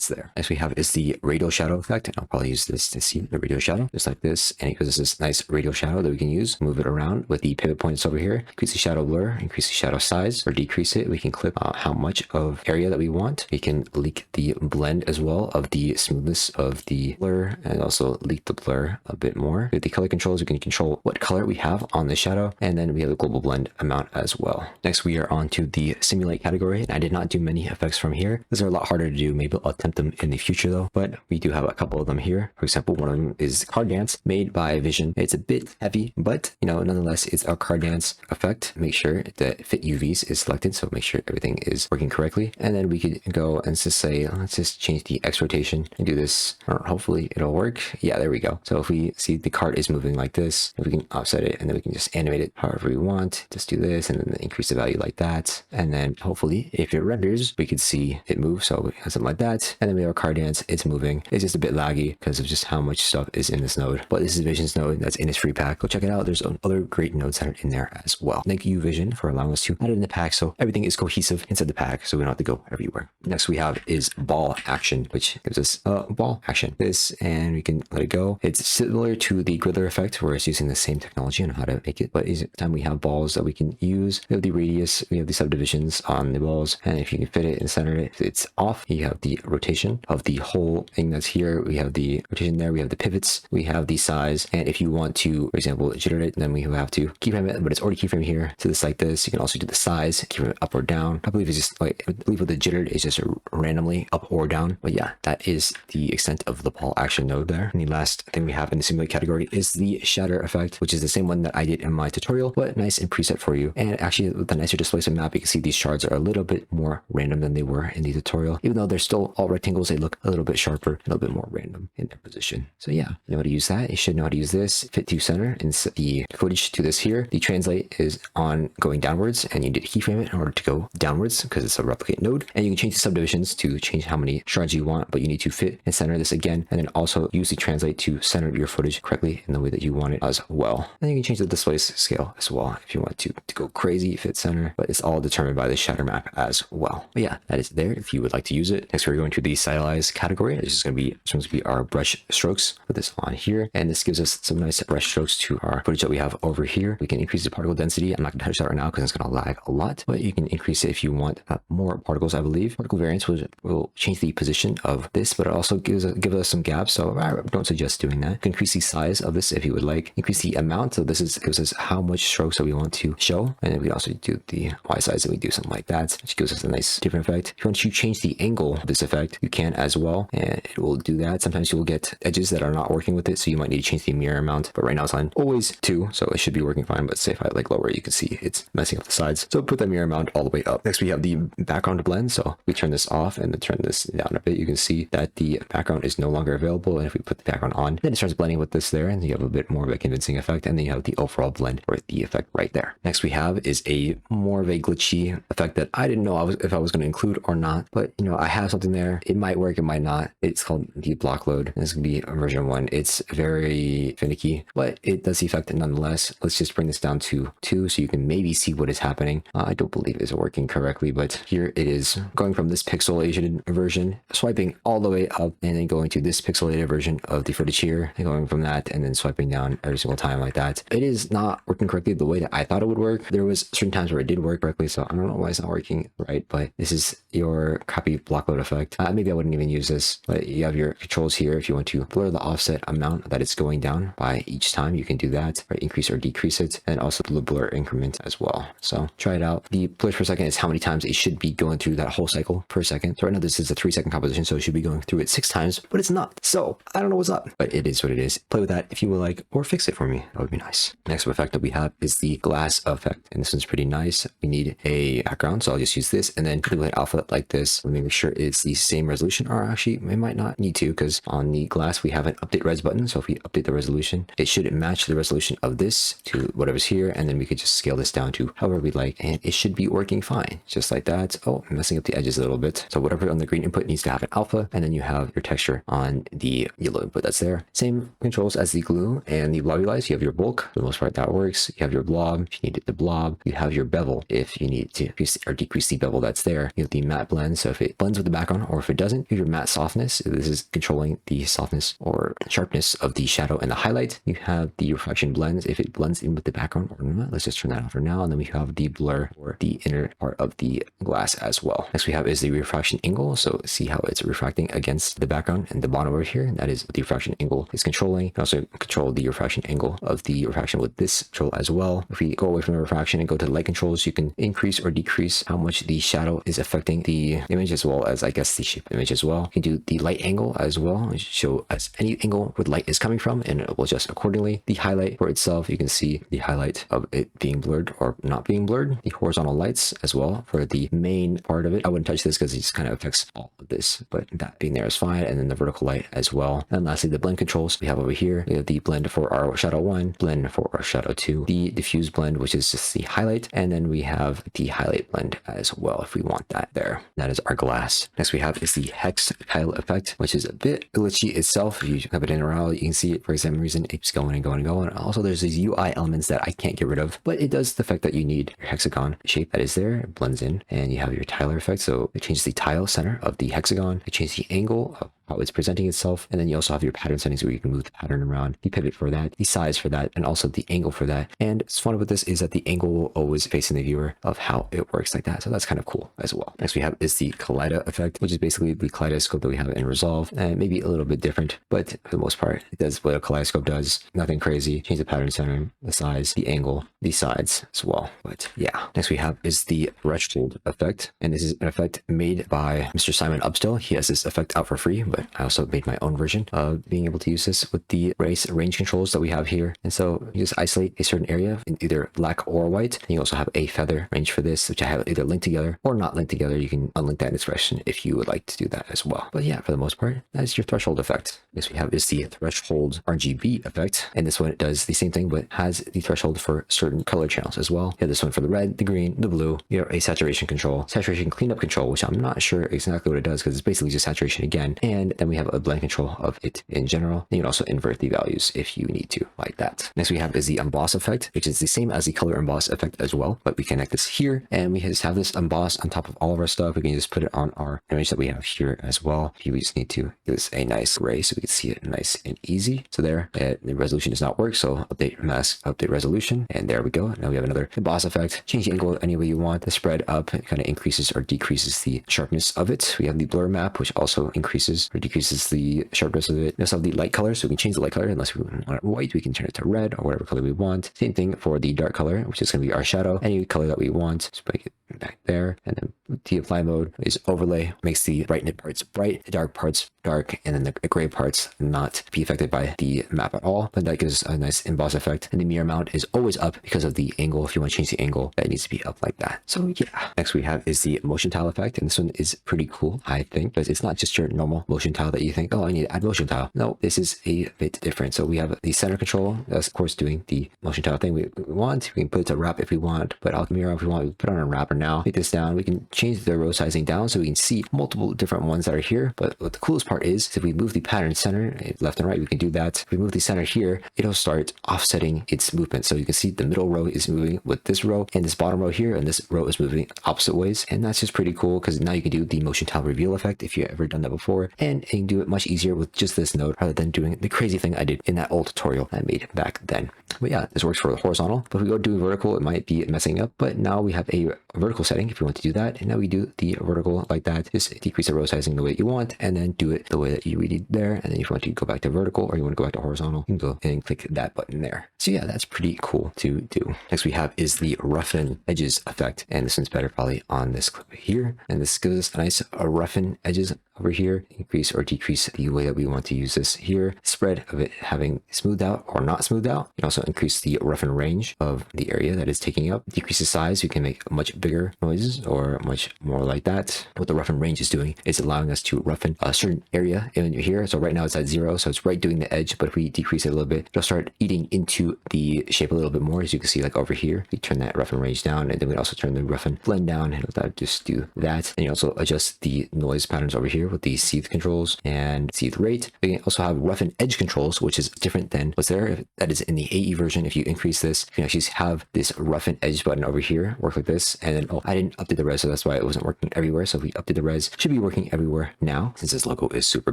it's there. Next we have is the Radial Shadow effect, and I'll probably use this to see the Radial Shadow, just like this, and it gives us this nice Radial Shadow that we can use, move it around with the pivot points over here, increase the shadow blur, increase the shadow size, or decrease it. We can clip how much of area that we want. We can leak the blend as well of the smoothness of the blur, and also leak the blur a bit more. With the color controls, we can control what color we have on the shadow, and then we have the global blend amount as well. Next, we are on to the simulate category, and I did not do many effects from here. These are a lot harder to do. Maybe I'll attempt them in the future though, but we do have a couple of them here. For example, one of them is Card Dance, made by Vision. It's a bit heavy, but you know, nonetheless, it's a card dance effect. Make sure that fit UVs is selected, so make sure everything is working correctly. And then we could go and just say, let's just change the X rotation and do this. Hopefully it'll work. Yeah, there we go. So if we see the card is moving like this, we can offset it, and then we can just animate it however we want. Just do this, and then increase the value like that. And then hopefully, if it renders, we could see it move. So we have something like that. And then we have our card dance. It's moving. It's just a bit laggy because of just how much stuff is in this node. But this is Vision's node that's in its free pack. Go check it out. There's other great nodes that are in there as well. Thank you, Vision, for allowing us to add it in the pack, so everything is cohesive inside the pack, so we don't have to go everywhere. Next we have is ball action, which gives us ball action. This, and we can let it go. It's similar to the Griddler effect, where it's using the same technology on how to make it, but each time we have balls that we can use. We have the radius, we have the subdivisions on the balls, and if you can fit it and center it, if it's off, you have the rotation of the whole thing that's here. We have the rotation there, we have the pivots, we have the size, and if you want to, for example, jitter it, then we have to keyframe it, but it's already keyframed here. So this like this. You can also do the size, keyframe it up or down. I believe it's just like, I believe with the jittered it's just randomly up or down. But yeah, that is the extent of the ball action node there. And the last thing we have in the simulate category is the shatter effect, which is the same one that I did in my tutorial, but nice and preset for you. And actually with the nicer displacement map, you can see these shards are a little bit more random than they were in the tutorial. Even though they're still all rectangles, they look a little bit sharper, a little bit more random in their position. So yeah, you know how to use that. You should know how to use this. Fit to center and set the footage to this here. The translate is on going downwards, and you need to keyframe it in order to go downwards because it's a replicate node. And you can change the subdivisions to change how many shards you want, but you need to fit and center this again, and then also use the translate to center your footage correctly in the way that you want it as well. And you can change the displace scale as well if you want to go crazy, fit center, but it's all determined by the shatter map as well. But yeah, that is there if you would like to use it. Next, we're going to the stylize category. This is going to be our brush strokes. Put this on here, and this gives us some nice brush strokes to our footage that we have over here. We can increase the particle density. I'm not going to touch that right now because it's going to lag a lot, but you can increase it if you want more particles. I believe particle variance will change the position of this, but it also gives us some gaps, so I don't suggest doing that. You can increase the size of this if you would like. Increase the amount, so this gives us how much strokes that we want to show, and then we also do the Y size, and we do something like that, which gives us a nice different effect. If you want to change the angle of this effect, you can as well, and it will do that. Sometimes you will get edges that are not working with it, so you might need to change the mirror amount, but right now it's on always 2, so it should be working fine. But say if I like lower it, you can see it's messing up the sides, so put that mirror amount all the way up. Next we have the background blend, so we turn this off and then turn this down a bit. You can see that the background is no longer available, and if we put the background on, then it starts blending with this there, and you have a bit more of a convincing effect, and then you have the overall blend for the effect right there. Next we have is a more of a glitchy effect that I didn't know if I was going to include or not, but you know, I have something there. It might work, it might not. It's called the block load. This is going to be version 1. It's very finicky, but it does the effect nonetheless. Let's just bring this down to 2 so you can maybe see what is happening. I don't believe it's working correctly, but here it is going from this pixelated version, swiping all the way up, and then going to this pixelated version of the footage here, and going from that and then swiping down every single time like that. It is not working correctly the way that I thought it would work. There was certain times where it did work correctly, so I don't know why it's not working right, but this is your copy block load effect. Maybe I wouldn't even use this, but you have your controls here. If you want to blur the offset amount that it's going down by each time, you can do that, right? Increase or decrease it, and also the blur increment as well. So try it out. The blurs per second is how many times it should be going through that whole cycle per second. So right now this is a 3-second composition, so it should be going through it 6 times, but it's not. So I don't know what's up, but it is what it is. Play with that if you would like, or fix it for me. That would be nice. Next effect that we have is the glass effect, and this one's pretty nice. We need a background, so I'll just use this, and then Turbulent Alpha like this. Let me make sure it's the same resolution, or actually we might not need to, because on the glass we have an update res button. So if we update the resolution, it should match the resolution of this to whatever's here, and then we could just scale this down to however we like, and it should be working fine, just like that. Oh, I'm messing up the edges a little bit. So whatever on the green input needs to have an alpha, and then you have your texture on the yellow input that's there. Same controls as the glue and the Blobbylize. You have your bulk, for the most part that works. You have your blob if you need it to blob. You have your bevel if you need to increase or decrease the bevel that's there. You have the matte blend, so if it blends with the background or if if it doesn't, here's your matte softness. This is controlling the softness or sharpness of the shadow and the highlight. You have the refraction blends, if it blends in with the background or not. Let's just turn that off for now. And then we have the blur for the inner part of the glass as well. Next we have is the refraction angle. So see how it's refracting against the background and the bottom over here. That is what the refraction angle is controlling. You can also control the refraction angle of the refraction with this control as well. If we go away from the refraction and go to the light controls, you can increase or decrease how much the shadow is affecting the image, as well as, I guess, the shape image as well. You can do the light angle as well, show us any angle where light is coming from, and it will adjust accordingly. The highlight for itself, you can see the highlight of it being blurred or not being blurred. The horizontal lights as well for the main part of it. I wouldn't touch this because it just kind of affects all of this, but that being there is fine. And then the vertical light as well. And lastly, the blend controls we have over here. We have the blend for our shadow 1, blend for our shadow 2, the diffuse blend, which is just the highlight, and then we have the highlight blend as well if we want that there. That is our glass. Next we have is the Hex Tile effect, which is a bit glitchy itself. If you have it in around, you can see it for some reason it's going and going and going. Also, there's these UI elements that I can't get rid of, but it does the fact that you need your hexagon shape that is there. It blends in, and you have your tiler effect. So it changes the tile center of the hexagon. It changes the angle of how it's presenting itself, and then you also have your pattern settings where you can move the pattern around, the pivot for that, the size for that, and also the angle for that. And what's fun with this is that the angle will always face in the viewer of how it works like that, so that's kind of cool as well. Next we have is the Kaleido effect, which is basically the kaleidoscope that we have in Resolve, and maybe a little bit different, but for the most part it does what a kaleidoscope does. Nothing crazy. Change the pattern center, the size, the angle, the sides as well. But yeah, next we have is the threshold effect, and this is an effect made by Mr. Simon Upstill. He has this effect out for free, but I also made my own version of being able to use this with the range controls that we have here. And so you just isolate a certain area in either black or white. And you also have a feather range for this, which I have either linked together or not linked together. You can unlink that expression if you would like to do that as well. But yeah, for the most part, that is your threshold effect. Next we have is the threshold RGB effect. And this one does the same thing, but has the threshold for certain color channels as well. You have this one for the red, the green, the blue. You have a saturation control, saturation cleanup control, which I'm not sure exactly what it does because it's basically just saturation again. And then we have a blend control of it in general. You can also invert the values if you need to, like that. Next we have is the emboss effect, which is the same as the color emboss effect as well, but we connect this here and we just have this emboss on top of all of our stuff. We can just put it on our image that we have here as well. If you just need to give this a nice gray so we can see it nice and easy. So there, the resolution does not work, so update mask, update resolution, and there we go. Now we have another emboss effect. Change the angle any way you want. The spread up, it kind of increases or decreases the sharpness of it. We have the blur map, which also increases or decreases the sharpness of it. We also have the light color, so we can change the light color. Unless we want it white, we can turn it to red or whatever color we want. Same thing for the dark color, which is going to be our shadow. Any color that we want, just make it back there. And then the apply mode is overlay, makes the bright parts bright, the dark parts dark, and then the gray parts not be affected by the map at all. But that gives a nice emboss effect. And the mirror mount is always up because of the angle. If you want to change the angle, that needs to be up like that. So yeah. Next we have is the motion tile effect, and this one is pretty cool, I think, because it's not just your normal motion tile that you think, oh, I need to add motion tile. No, this is a bit different. So we have the center control, that's of course doing the motion tile thing we want. We can put it to wrap if we want, but I'll mirror if we want. We put it on a wrapper now. Take this down. We can change the row sizing down so we can see multiple different ones that are here. But what the coolest part is if we move the pattern center left and right, we can do that. If we move the center here, it'll start offsetting its movement. So you can see the middle row is moving with this row, and this bottom row here, and this row is moving opposite ways. And that's just pretty cool because now you can do the motion tile reveal effect if you've ever done that before, and you can do it much easier with just this node rather than doing the crazy thing I did in that old tutorial I made back then. But yeah, this works for horizontal, but if we go do vertical, it might be messing up. But now we have a vertical setting if you want to do that, and now we do the vertical like that. Just decrease the row sizing the way you want, and then do it the way that you need there. And then if you want to go back to vertical or you want to go back to horizontal, you can go and click that button there. So yeah, that's pretty cool to do. Next we have is the Roughen Edges effect, and this one's better probably on this clip here. And this gives us a nice roughen edges over here, increase or decrease the way that we want to use this here. Spread of it having smoothed out or not smoothed out. You can also increase the roughen range of the area that is taking up. Decrease the size, you can make much bigger noises or much more like that. What the roughen range is doing is allowing us to roughen a certain area in here. So right now it's at 0, so it's right doing the edge, but if we decrease it a little bit, it'll start eating into the shape a little bit more. As you can see, like over here, we turn that roughen range down, and then we also turn the roughen blend down, and that'll just do that. And you also adjust the noise patterns over here with the seethe controls and seethe rate. We can also have roughen edge controls, which is different than what's there. That is in the AE version. If you increase this, you can actually have this roughen edge button over here work like this. And then, oh, I didn't update the res, so that's why it wasn't working everywhere. So if we update the res, it should be working everywhere now. Since this logo is super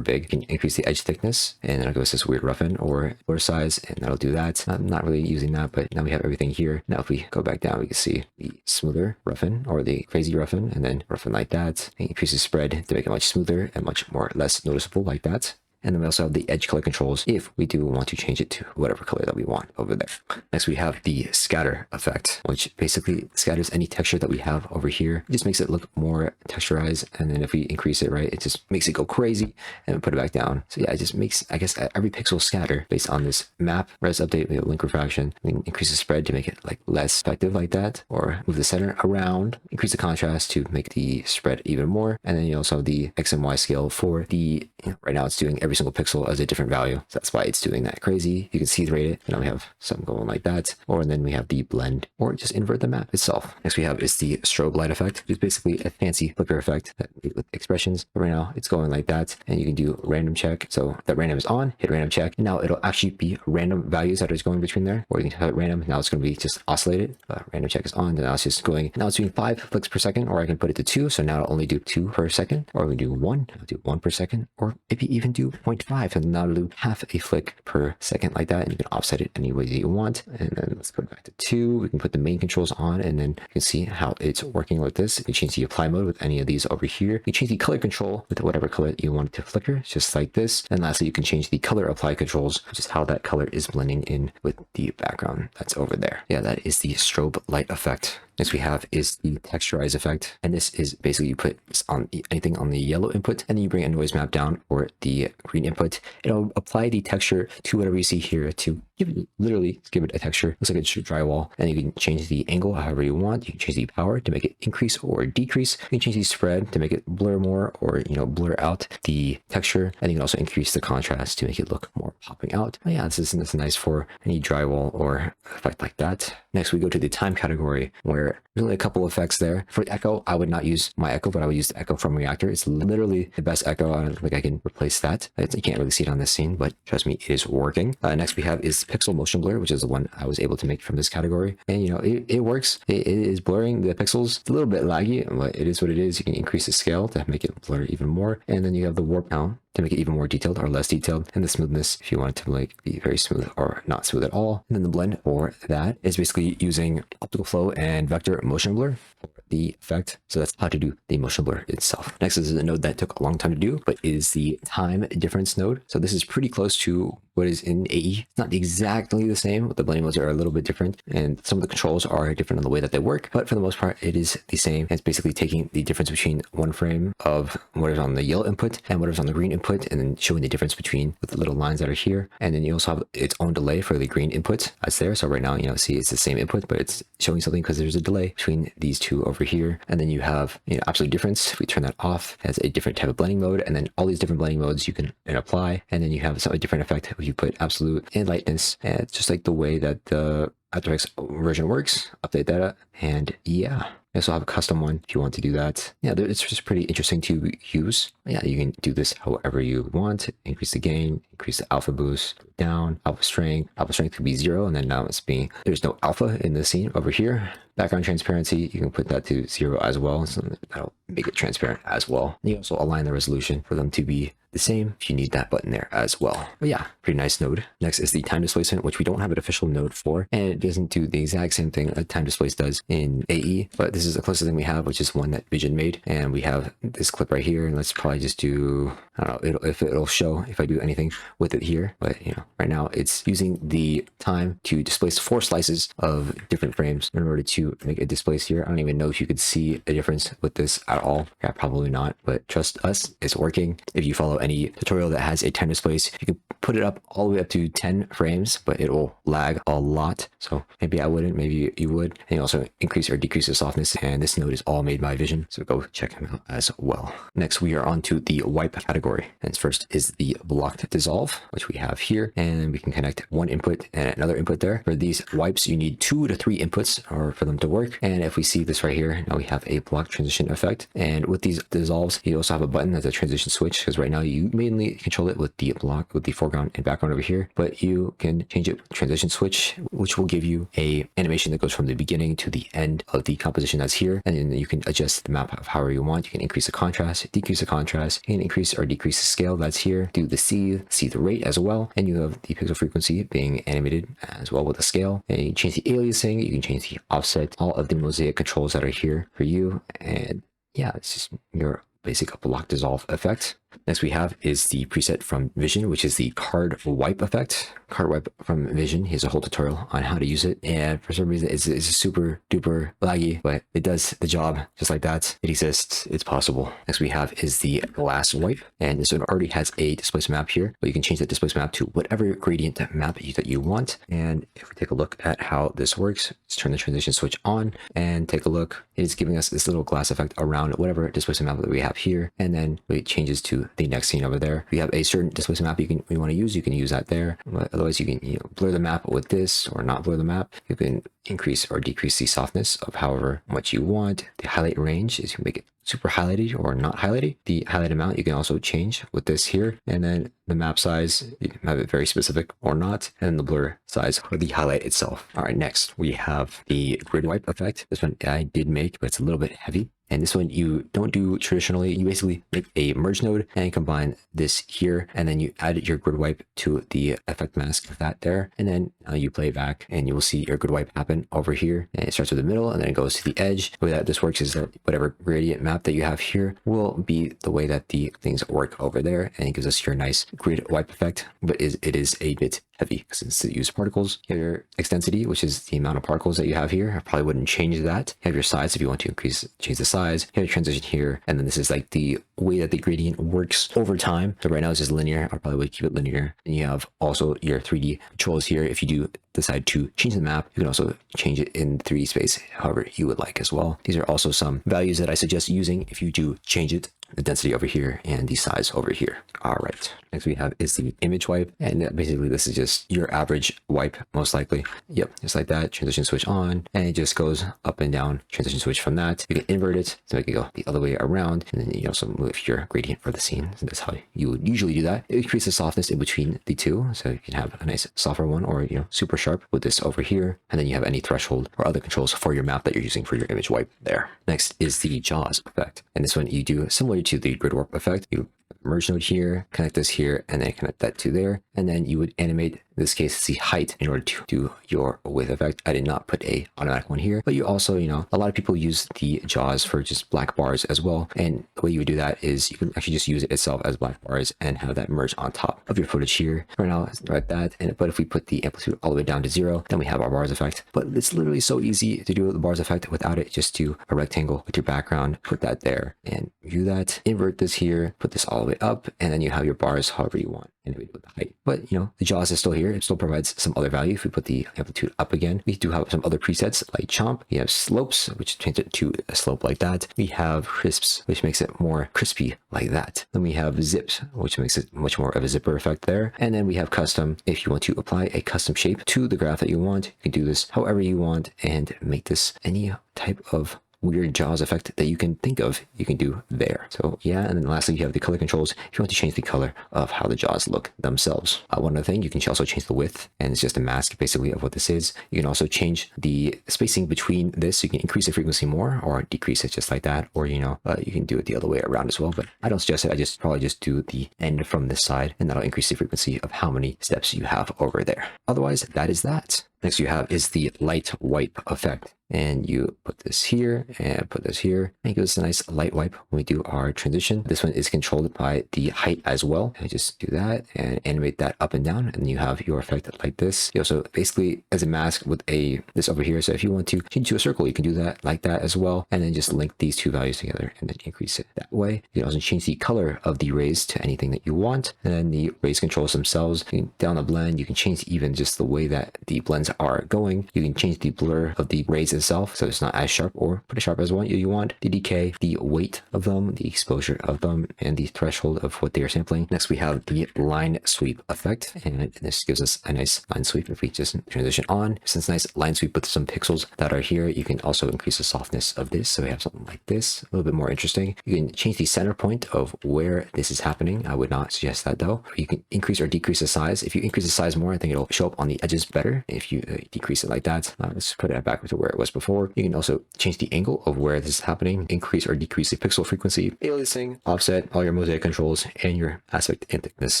big, you can increase the edge thickness, and then it goes this weird roughen or blur size, and that'll do that. I'm not really using that, but now we have everything here. Now if we go back down, we can see the smoother roughen or the crazy roughen, and then roughen like that. And increase the spread to make it much smoother and much more less noticeable like that. And then we also have the edge color controls if we do want to change it to whatever color that we want over there. Next, we have the scatter effect, which basically scatters any texture that we have over here. It just makes it look more texturized. And then if we increase it, right, it just makes it go crazy and put it back down. So yeah, it just makes, I guess, every pixel scatter based on this map. Res update, we have link refraction. We can increase the spread to make it like less effective like that, or move the center around, increase the contrast to make the spread even more. And then you also have the X and Y scale for the, right now it's doing every single pixel as a different value. So that's why it's doing that crazy. You can see the rate it. And now we have some going like that. Or then we have the blend or just invert the map itself. Next we have is the strobe light effect, which is basically a fancy flicker effect that with expressions. But right now it's going like that. And you can do random check. So that random is on, hit random check. And now it'll actually be random values that are going between there. Or you can have it random. Now it's going to be just oscillated. Random check is on. And now it's just going. Now it's doing 5 flicks per second. Or I can put it to 2. So now it'll only do 2 per second. Or we can do 1. I'll do 1 per second. Or maybe even do 0.5. And now it'll do half a flick per second like that. And you can offset it any way that you want. And then let's go back to 2. We can put the main controls on, and then you can see how it's working like this. You can change the apply mode with any of these over here. You can change the color control with whatever color you want it to flicker, just like this. And lastly, you can change the color apply controls, which is how that color is blending in with the background that's over there. Yeah, that is the strobe light effect. Next we have is the texturize effect. And this is basically you put on anything on the yellow input, and then you bring a noise map down or the green input. It'll apply the texture to whatever you see here to give it, literally give it a texture. Looks like it's drywall. And you can change the angle however you want. You can change the power to make it increase or decrease. You can change the spread to make it blur more or, blur out the texture. And you can also increase the contrast to make it look more popping out. But yeah, this is nice for any drywall or effect like that. Next, we go to the time category, where there's only a couple effects there. For echo, I would not use my echo, but I would use the echo from Reactor. It's literally the best echo. I don't think I can replace that. You can't really see it on this scene, but trust me, it is working. Next, we have is pixel motion blur, which is the one I was able to make from this category. And it works. It is blurring the pixels. It's a little bit laggy, but it is what it is. You can increase the scale to make it blur even more. And then you have the warp count to make it even more detailed or less detailed, and the smoothness if you want it to be very smooth or not smooth at all. And then the blend for that is basically using optical flow and vector motion blur for the effect. So that's how to do the motion blur itself. Next is a node that took a long time to do, but is the time difference node. So this is pretty close to what is in AE. It's not exactly the same. The blending modes are a little bit different, and some of the controls are different on the way that they work, but for the most part, it is the same. And it's basically taking the difference between one frame of what is on the yellow input and what is on the green input, and then showing the difference between with the little lines that are here. And then you also have its own delay for the green input that's there. So right now, see it's the same input, but it's showing something because there's a delay between these two over here. And then you have absolute difference. If we turn that off, it has a different type of blending mode, and then all these different blending modes you can apply. And then you have a different effect if you put absolute and lightness. And it's just like the way that the After Effects version works. Update that, and yeah. I also have a custom one if you want to do that. Yeah, it's just pretty interesting to use. Yeah, you can do this however you want. Increase the gain, increase the alpha boost, down, alpha strength. Alpha strength could be 0, and then now it's being, there's no alpha in the scene over here. Background transparency, you can put that to 0 as well. So that'll make it transparent as well. And you also align the resolution for them to be the same if you need that button there as well. But yeah, pretty nice node. Next is the time displacement, which we don't have an official node for, and it doesn't do the exact same thing a time displace does in AE, but this is the closest thing we have, which is one that Vision made. And we have this clip right here, and let's probably just do, I don't know if it'll show if I do anything with it here, but right now it's using the time to displace 4 slices of different frames in order to make a displace here. I don't even know if you could see a difference with this at all. Yeah, probably not, but trust us, it's working. If you follow any any tutorial that has a time displace, you can put it up all the way up to 10 frames, but it will lag a lot. So maybe I wouldn't, maybe you would. And you also increase or decrease the softness, and this node is all made by Vision, so go check him out as well. Next, we are on to the wipe category, and first is the blocked dissolve, which we have here, and we can connect one input and another input there. For these wipes, you need 2 to 3 inputs or for them to work. And if we see this right here, now we have a block transition effect. And with these dissolves, you also have a button that's a transition switch, because right now you mainly control it with the block, with the foreground and background over here, but you can change it with transition switch, which will give you a animation that goes from the beginning to the end of the composition that's here. And then you can adjust the map of however you want. You can increase the contrast, decrease the contrast, and increase or decrease the scale that's here. Do the see the rate as well. And you have the pixel frequency being animated as well with the scale. And you can change the aliasing, you can change the offset, all of the mosaic controls that are here for you. And yeah, it's just your basic block dissolve effect. Next we have is the preset from Vision, which is the card wipe effect. Card wipe from Vision. Here's a whole tutorial on how to use it, and for some reason it's super duper laggy, but it does the job just like that. It exists, it's possible. Next we have is the glass wipe, and this one already has a displacement map here, but you can change the displacement map to whatever gradient map that you want. And if we take a look at how this works, let's turn the transition switch on and take a look. It is giving us this little glass effect around whatever displacement map that we have here, and then it changes to the next scene over there. If you have a certain displacement map you want to use, you can use that there. Otherwise, you can blur the map with this or not blur the map. You can increase or decrease the softness of however much you want. The highlight range is you can make it super highlighted or not highlighted. The highlight amount you can also change with this here, and then the map size you can have it very specific or not, and the blur size for the highlight itself. All right, next we have the grid wipe effect. This one I did make, but it's a little bit heavy. And this one you don't do traditionally. You basically make a merge node and combine this here, and then you add your grid wipe to the effect mask of that there, and then you play it back and you will see your grid wipe happen over here. And it starts with the middle and then it goes to the edge. The way that this works is that whatever gradient map that you have here will be the way that the things work over there, and it gives us your nice grid wipe effect. But it is a bit heavy because it's to use particles. You have your extensity, which is the amount of particles that you have here. I probably wouldn't change that. You have your size if you want to change the size. You have your transition here, and then this is like the way that the gradient works over time. So right now it's just linear. I probably would keep it linear. And you have also your 3D controls here. If you do decide to change the map, you can also change it in 3D space however you would like as well. These are also some values that I suggest using if you do change it. The density over here and the size over here. All right, next we have is the image wipe, and basically this is just your average wipe, most likely. Yep, just like that. Transition switch on, and it just goes up and down. Transition switch from that. You can invert it to make it go the other way around, and then you also move your gradient for the scene. So that's how you would usually do that. It increases softness in between the two, so you can have a nice softer one, or super sharp with this over here, and then you have any threshold or other controls for your map that you're using for your image wipe there. Next is the jaws effect, and this one you do similar to the grid warp effect. You merge node here, connect this here, and then connect that to there, and then you would animate, in this case, the height in order to do your width effect. I did not put a automatic one here, but you also, a lot of people use the jaws for just black bars as well, and the way you would do that is you can actually just use it itself as black bars and have that merge on top of your footage here. Right now, it's like that, but if we put the amplitude all the way down to 0, then we have our bars effect. But it's literally so easy to do the bars effect without it. Just do a rectangle with your background, put that there, and view that, invert this here, put this all the way up, and then you have your bars however you want, and with the height. But the jaws is still here. It still provides some other value. If we put the amplitude up again, we do have some other presets like chomp. We have slopes, which change it to a slope like that. We have crisps, which makes it more crispy like that. Then we have zips, which makes it much more of a zipper effect there. And then we have custom. If you want to apply a custom shape to the graph that you want, you can do this however you want and make this any type of weird jaws effect that you can think of, you can do there. So yeah, and then lastly you have the color controls if you want to change the color of how the jaws look themselves. One other thing, you can also change the width, and it's just a mask basically of what this is. You can also change the spacing between this. You can increase the frequency more or decrease it just like that, or you can do it the other way around as well, but I don't suggest it. I probably just do the end from this side, and that'll increase the frequency of how many steps you have over there. Otherwise, that is that. Next you have is the light wipe effect. and you put this here and put this here, and it gives us a nice light wipe when we do our transition. This one is controlled by the height as well. And just do that and animate that up and down, and you have your effect like this. You also basically as a mask with this over here. So if you want to change to a circle, you can do that like that as well, and then just link these two values together and then increase it that way. You can also change the color of the rays to anything that you want, and then the rays controls themselves. You can, down the blend, you can change even just the way that the blends are going. You can change the blur of the rays itself, so it's not as sharp or put it sharp as you want. The decay, the weight of them, the exposure of them, and the threshold of what they are sampling. Next, we have the line sweep effect, and this gives us a nice line sweep. If we just transition on, since nice line sweep with some pixels that are here, you can also increase the softness of this. So we have something like this, a little bit more interesting. You can change the center point of where this is happening. I would not suggest that though. You can increase or decrease the size. If you increase the size more, I think it'll show up on the edges better. If you decrease it like that, let's put it back to where it was before. You can also change the angle of where this is happening, increase or decrease the pixel frequency, aliasing, offset, all your mosaic controls, and your aspect and thickness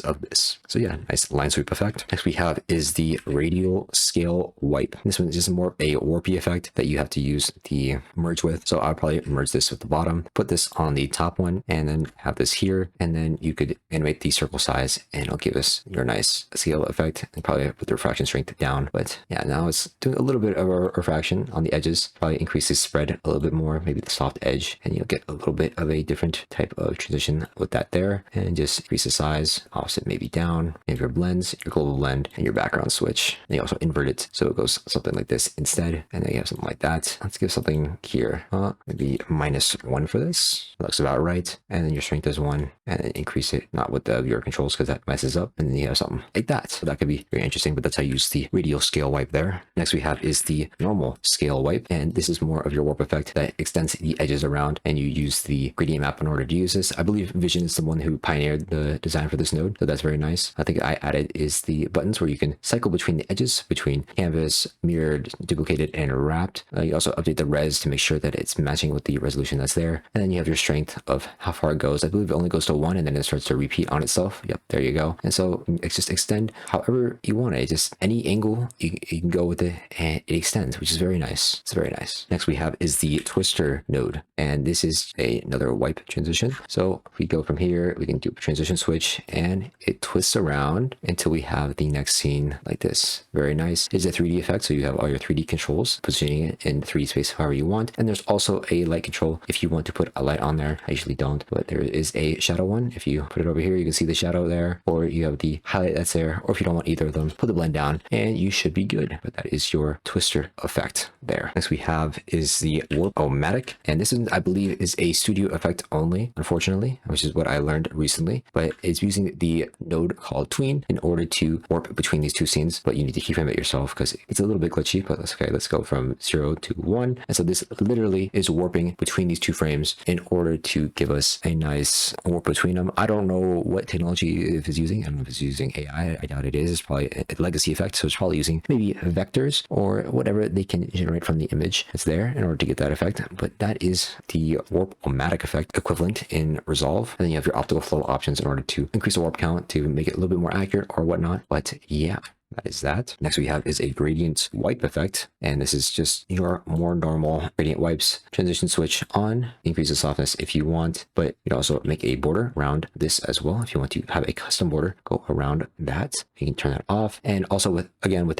of this. So yeah, nice line sweep effect. Next we have is the Radial Scale Wipe. This one is just more a warpy effect that you have to use the merge with. So I'll probably merge this with the bottom, put this on the top one, and then have this here, and then you could animate the circle size, and it'll give us your nice scale effect, and probably put the refraction strength down. But yeah, now it's doing a little bit of a refraction on the edges. Probably increase the spread a little bit more, maybe the soft edge, and you'll get a little bit of a different type of transition with that there. And just increase the size, offset maybe down. You have your blends, your global blend, and your background switch. And you also invert it, so it goes something like this instead, and then you have something like that. Let's give something here, maybe -1 for this. That looks about right. And then your strength is 1, and then increase it, not with the viewer controls because that messes up. And then you have something like that. So that could be very interesting, but that's how you use the Radial Scale Wipe there. Next we have is the normal scale wipe, and this is more of your warp effect that extends the edges around, and you use the gradient map in order to use this. I believe Vision is the one who pioneered the design for this node, so that's very nice. I think I added is the buttons where you can cycle between the edges, between canvas, mirrored, duplicated, and wrapped. You also update the res to make sure that it's matching with the resolution that's there, and then you have your strength of how far it goes. I believe it only goes to 1, and then it starts to repeat on itself. Yep, there you go. And so it's just extend however you want it. Just any angle you can go with it, and it extends, which is very nice. It's very nice. Next we have is the twister node, and this is another wipe transition. So if we go from here, we can do a transition switch, and it twists around until we have the next scene like this. Very nice. It's a 3D effect, so you have all your 3D controls, positioning it in 3D space however you want. And there's also a light control if you want to put a light on there. I usually don't, but there is a shadow one. If you put it over here, you can see the shadow there, or you have the highlight that's there, or if you don't want either of them, put the blend down and you should be good. But that is your twister effect there. Next we have is the Warp-O-Matic, and this is, I believe, is a studio effect only, unfortunately, which is what I learned recently, but it's using the node called Tween in order to warp between these two scenes, but you need to keyframe it yourself because it's a little bit glitchy. But that's okay. Let's go from 0 to 1, and so this literally is warping between these two frames in order to give us a nice warp between them. I don't know what technology it is using. I don't know if it's using AI. I doubt it is. It's probably a legacy effect, so it's probably using maybe vectors or whatever they can generate from the image that's there in order to get that effect. But that is the Warp-O-Matic effect equivalent in Resolve. And then you have your optical flow options in order to increase the warp count to make it a little bit more accurate or whatnot. But yeah, that is that. Next we have is a gradient wipe effect, and this is just your more normal gradient wipes. Transition switch on, increase the softness if you want, but you can also make a border around this as well. If you want to have a custom border, go around that. You can turn that off. And also with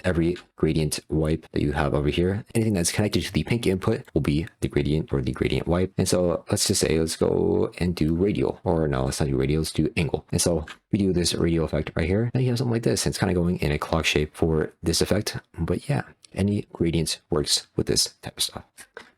every gradient wipe that you have over here, anything that's connected to the pink input will be the gradient or the gradient wipe. And so let's just say, let's go and do radial, or no, let's not do radial, let's do angle. And so we do this radial effect right here. Now you have something like this, and it's kind of going in a clock shape for this effect. But yeah, any gradient works with this type of stuff.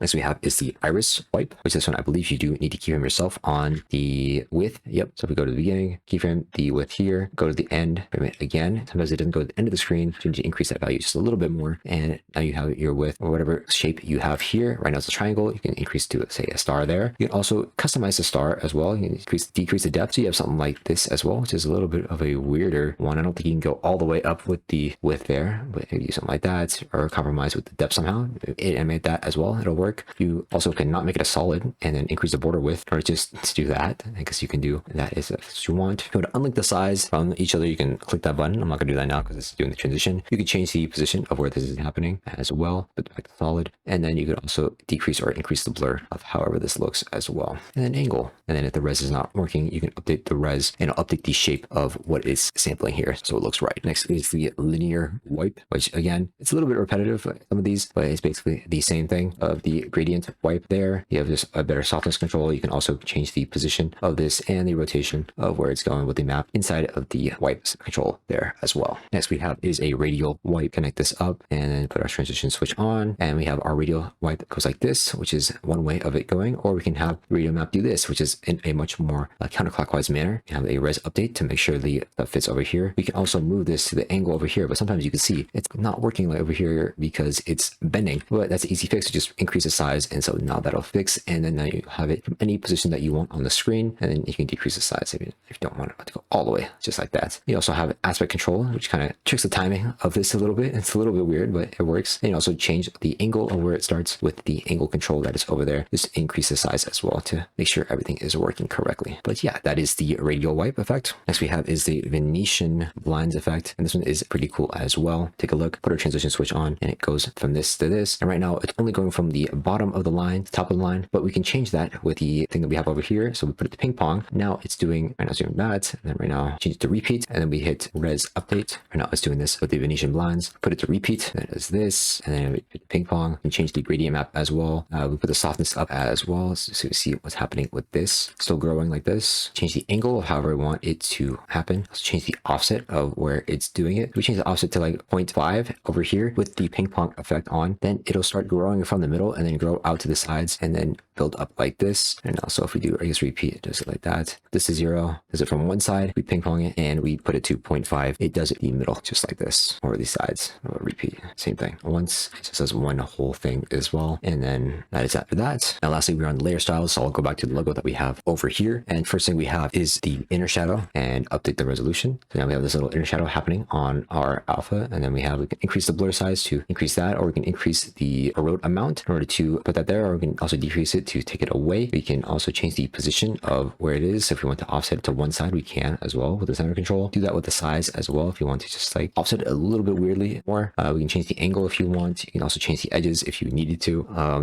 Next we have is the iris wipe, which this one I believe you do need to keyframe yourself on the width. Yep. So if we go to the beginning, keyframe the width here, go to the end, frame it again. Sometimes it doesn't go to the end of the screen, so you need to increase that value just a little bit more. And now you have your width or whatever shape you have here. Right now it's a triangle. You can increase to, say, a star there. You can also customize the star as well. You can decrease the depth. So you have something like this as well, which is a little bit of a weirder one. I don't think you can go all the way up with the width there, but maybe do something like that, or compromise with the depth somehow. Animate that as well. that'll work. You also can not make it a solid and then increase the border width, or just to do that. I guess you can do that if you want. If you want to unlink the size from each other, you can click that button. I'm not gonna do that now because it's doing the transition. You can change the position of where this is happening as well, put back to solid, and then you could also decrease or increase the blur of however this looks as well. And then angle. And then if the res is not working, you can update the res and it'll update the shape of what is sampling here so it looks right. Next is the linear wipe, which again, it's a little bit repetitive, some of these, but it's basically the same thing of the gradient wipe there. You have just a better softness control. You can also change the position of this and the rotation of where it's going with the map inside of the wipes control there as well. Next we have is a radial wipe. Connect this up and then put our transition switch on, and we have our radial wipe that goes like this, which is one way of it going, or we can have radial map do this, which is in a much more counterclockwise manner. You have a res update to make sure the stuff fits over here. We can also move this to the angle over here, but sometimes you can see it's not working like over here because it's bending, but that's an easy fix to just increase the size, and so now that'll fix, and then now you have it from any position that you want on the screen, and then you can decrease the size if you don't want it to go all the way, just like that. You also have aspect control, which kind of tricks the timing of this a little bit. It's a little bit weird, but it works. And you also change the angle of where it starts with the angle control that is over there. Just increase the size as well to make sure everything is working correctly. But yeah, that is the radial wipe effect. Next we have is the Venetian Blinds effect, and this one is pretty cool as well. Take a look, put our transition switch on, and it goes from this to this. And right now it's only going from the bottom of the line to top of the line, but we can change that with the thing that we have over here. So we put it to ping pong. Now it's doing, right now it's doing that, and then right now change it to repeat, and then we hit res update. Right now it's doing this with the Venetian Blinds. Put it to repeat, and it does this, and then we put ping pong and change the gradient map as well. We put the softness up as well, so you see what's happening with this. Still growing like this. Change the angle of however we want it to happen. Let's change the offset of where it's doing it. We change the offset to like 0.5 over here with the ping pong effect on. Then it'll start growing from the middle and then grow out to the sides and then build up like this. And also if we do, I guess repeat, it does it like that. This is 0. Does it from one side, we ping pong it, and we put it to 0.5. It does it in the middle, just like this, or these sides. Repeat, same thing. Once it just does one whole thing as well. And then that is after that. Now lastly, we're on the layer styles. So I'll go back to the logo that we have over here. And first thing we have is the inner shadow, and update the resolution. So now we have this little inner shadow happening on our alpha. And then we can increase the blur size to increase that, or we can increase the erode amount in order to put that there, or we can also decrease it to take it away. We can also change the position of where it is. So if we want to offset it to one side, we can as well with the center control. Do that with the size as well if you want to just like offset it a little bit weirdly more. We can change the angle if you want. You can also change the edges if you needed to.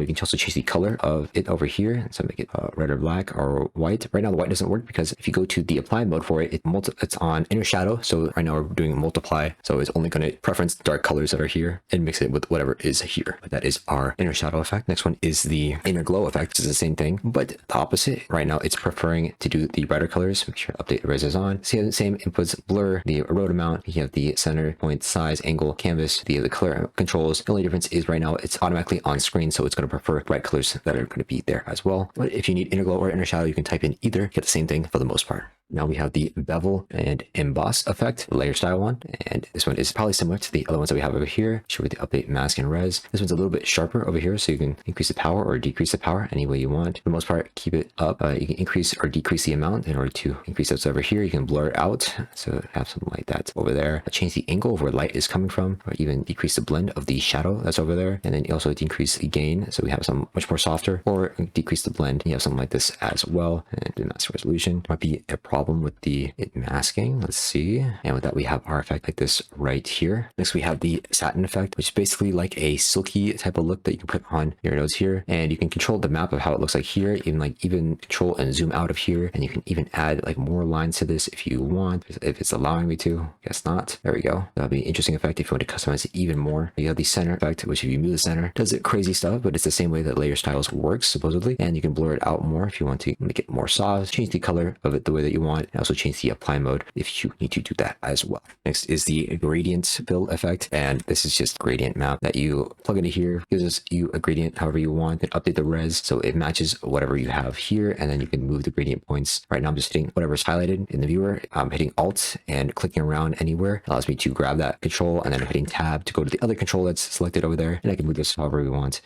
You can also change the color of it over here. So make it red or black or white. Right now the white doesn't work because if you go to the apply mode for it, it's on inner shadow. So right now we're doing multiply. So it's only going to preference dark colors that are here and mix it with whatever is here. But that is our inner shadow effect. Next one is the inner glow effect. It's the same thing, but the opposite. Right now it's preferring to do the brighter colors. Make sure update res is on. See the same inputs, blur, the erode amount. You have the center point, size, angle, canvas, the color controls. The only difference is right now it's automatically on screen, so it's going to prefer bright colors that are going to be there as well. But if you need inner glow or inner shadow, you can type in either. Get the same thing for the most part. Now we have the Bevel and Emboss effect, layer style one, and this one is probably similar to the other ones that we have over here. Show with the update mask and res. This one's a little bit sharper over here, so you can increase the power or decrease the power any way you want. For the most part, keep it up. You can increase or decrease the amount in order to increase those over here. You can blur it out, so have something like that over there. Change the angle of where light is coming from, or even decrease the blend of the shadow that's over there, and then you also decrease the gain, so we have some much more softer, or decrease the blend. You have something like this as well, and the mask resolution might be a problem with it masking. Let's see. And with that, we have our effect like this right here. Next, we have the satin effect, which is basically like a silky type of look that you can put on your nose here. And you can control the map of how it looks like here, even control and zoom out of here. And you can even add like more lines to this if you want, if it's allowing me to. Guess not. There we go. That'll be an interesting effect if you want to customize it even more. You have the center effect, which if you move the center, does it crazy stuff, but it's the same way that layer styles works supposedly. And you can blur it out more if you want to make it more soft. Change the color of it the way that you want. And also change the apply mode if you need to do that as well. Next is the gradient fill effect, and this is just gradient map that you plug into here. Gives you a gradient however you want, and update the res so it matches whatever you have here, and then you can move the gradient points. Right now I'm just hitting whatever's highlighted in the viewer. I'm hitting Alt and clicking around anywhere. It allows me to grab that control, and then I'm hitting Tab to go to the other control that's selected over there, and I can move this however we want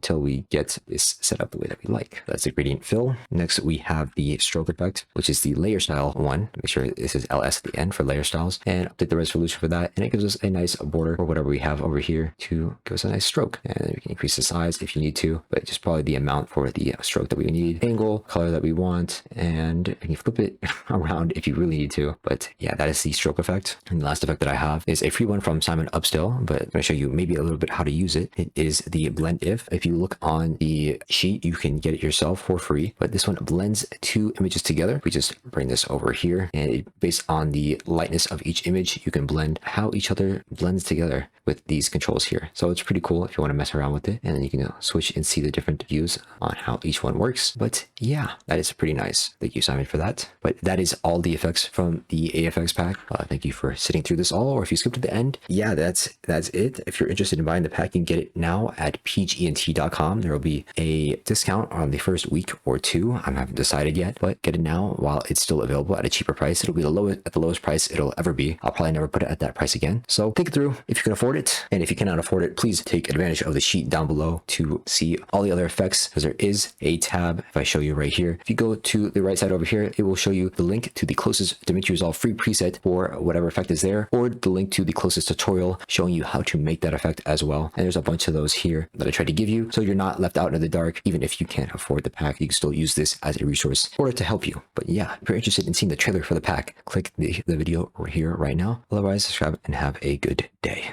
till we get this set up the way that we like. That's the gradient fill. Next we have the stroke effect, which is the layer layer style one. Make sure this is LS at the end for layer styles, and update the resolution for that. And it gives us a nice border or whatever we have over here to give us a nice stroke. And we can increase the size if you need to, but just probably the amount for the stroke that we need, angle, color that we want, and you can flip it around if you really need to. But yeah, that is the stroke effect. And the last effect that I have is a free one from Simon Upstill, but I'm going to show you maybe a little bit how to use it. It is the blend if. If you look on the sheet, you can get it yourself for free, but this one blends two images together. We just bring this over here, and based on the lightness of each image, you can blend how each other blends together with these controls here. So it's pretty cool if you want to mess around with it, and then you can switch and see the different views on how each one works. But yeah, that is pretty nice. Thank you, Simon, for that. But that is all the effects from the AFX pack. Thank you for sitting through this all, or if you skipped to the end, yeah, that's it. If you're interested in buying the pack, you can get it now at pgnt.com. There will be a discount on the first week or two. I haven't decided yet, but get it now while it's still available at a cheaper price. It'll be the lowest price it'll ever be. I'll probably never put it at that price again. So think it through if you can afford it. And if you cannot afford it, please take advantage of the sheet down below to see all the other effects, because there is a tab. If I show you right here, if you go to the right side over here, it will show you the link to the closest DaVinci Resolve free preset for whatever effect is there, or the link to the closest tutorial showing you how to make that effect as well. And there's a bunch of those here that I tried to give you, so you're not left out in the dark. Even if you can't afford the pack, you can still use this as a resource in order to help you. But yeah, if you're interested in seeing the trailer for the pack, click the video over here right now. Otherwise, subscribe and have a good day.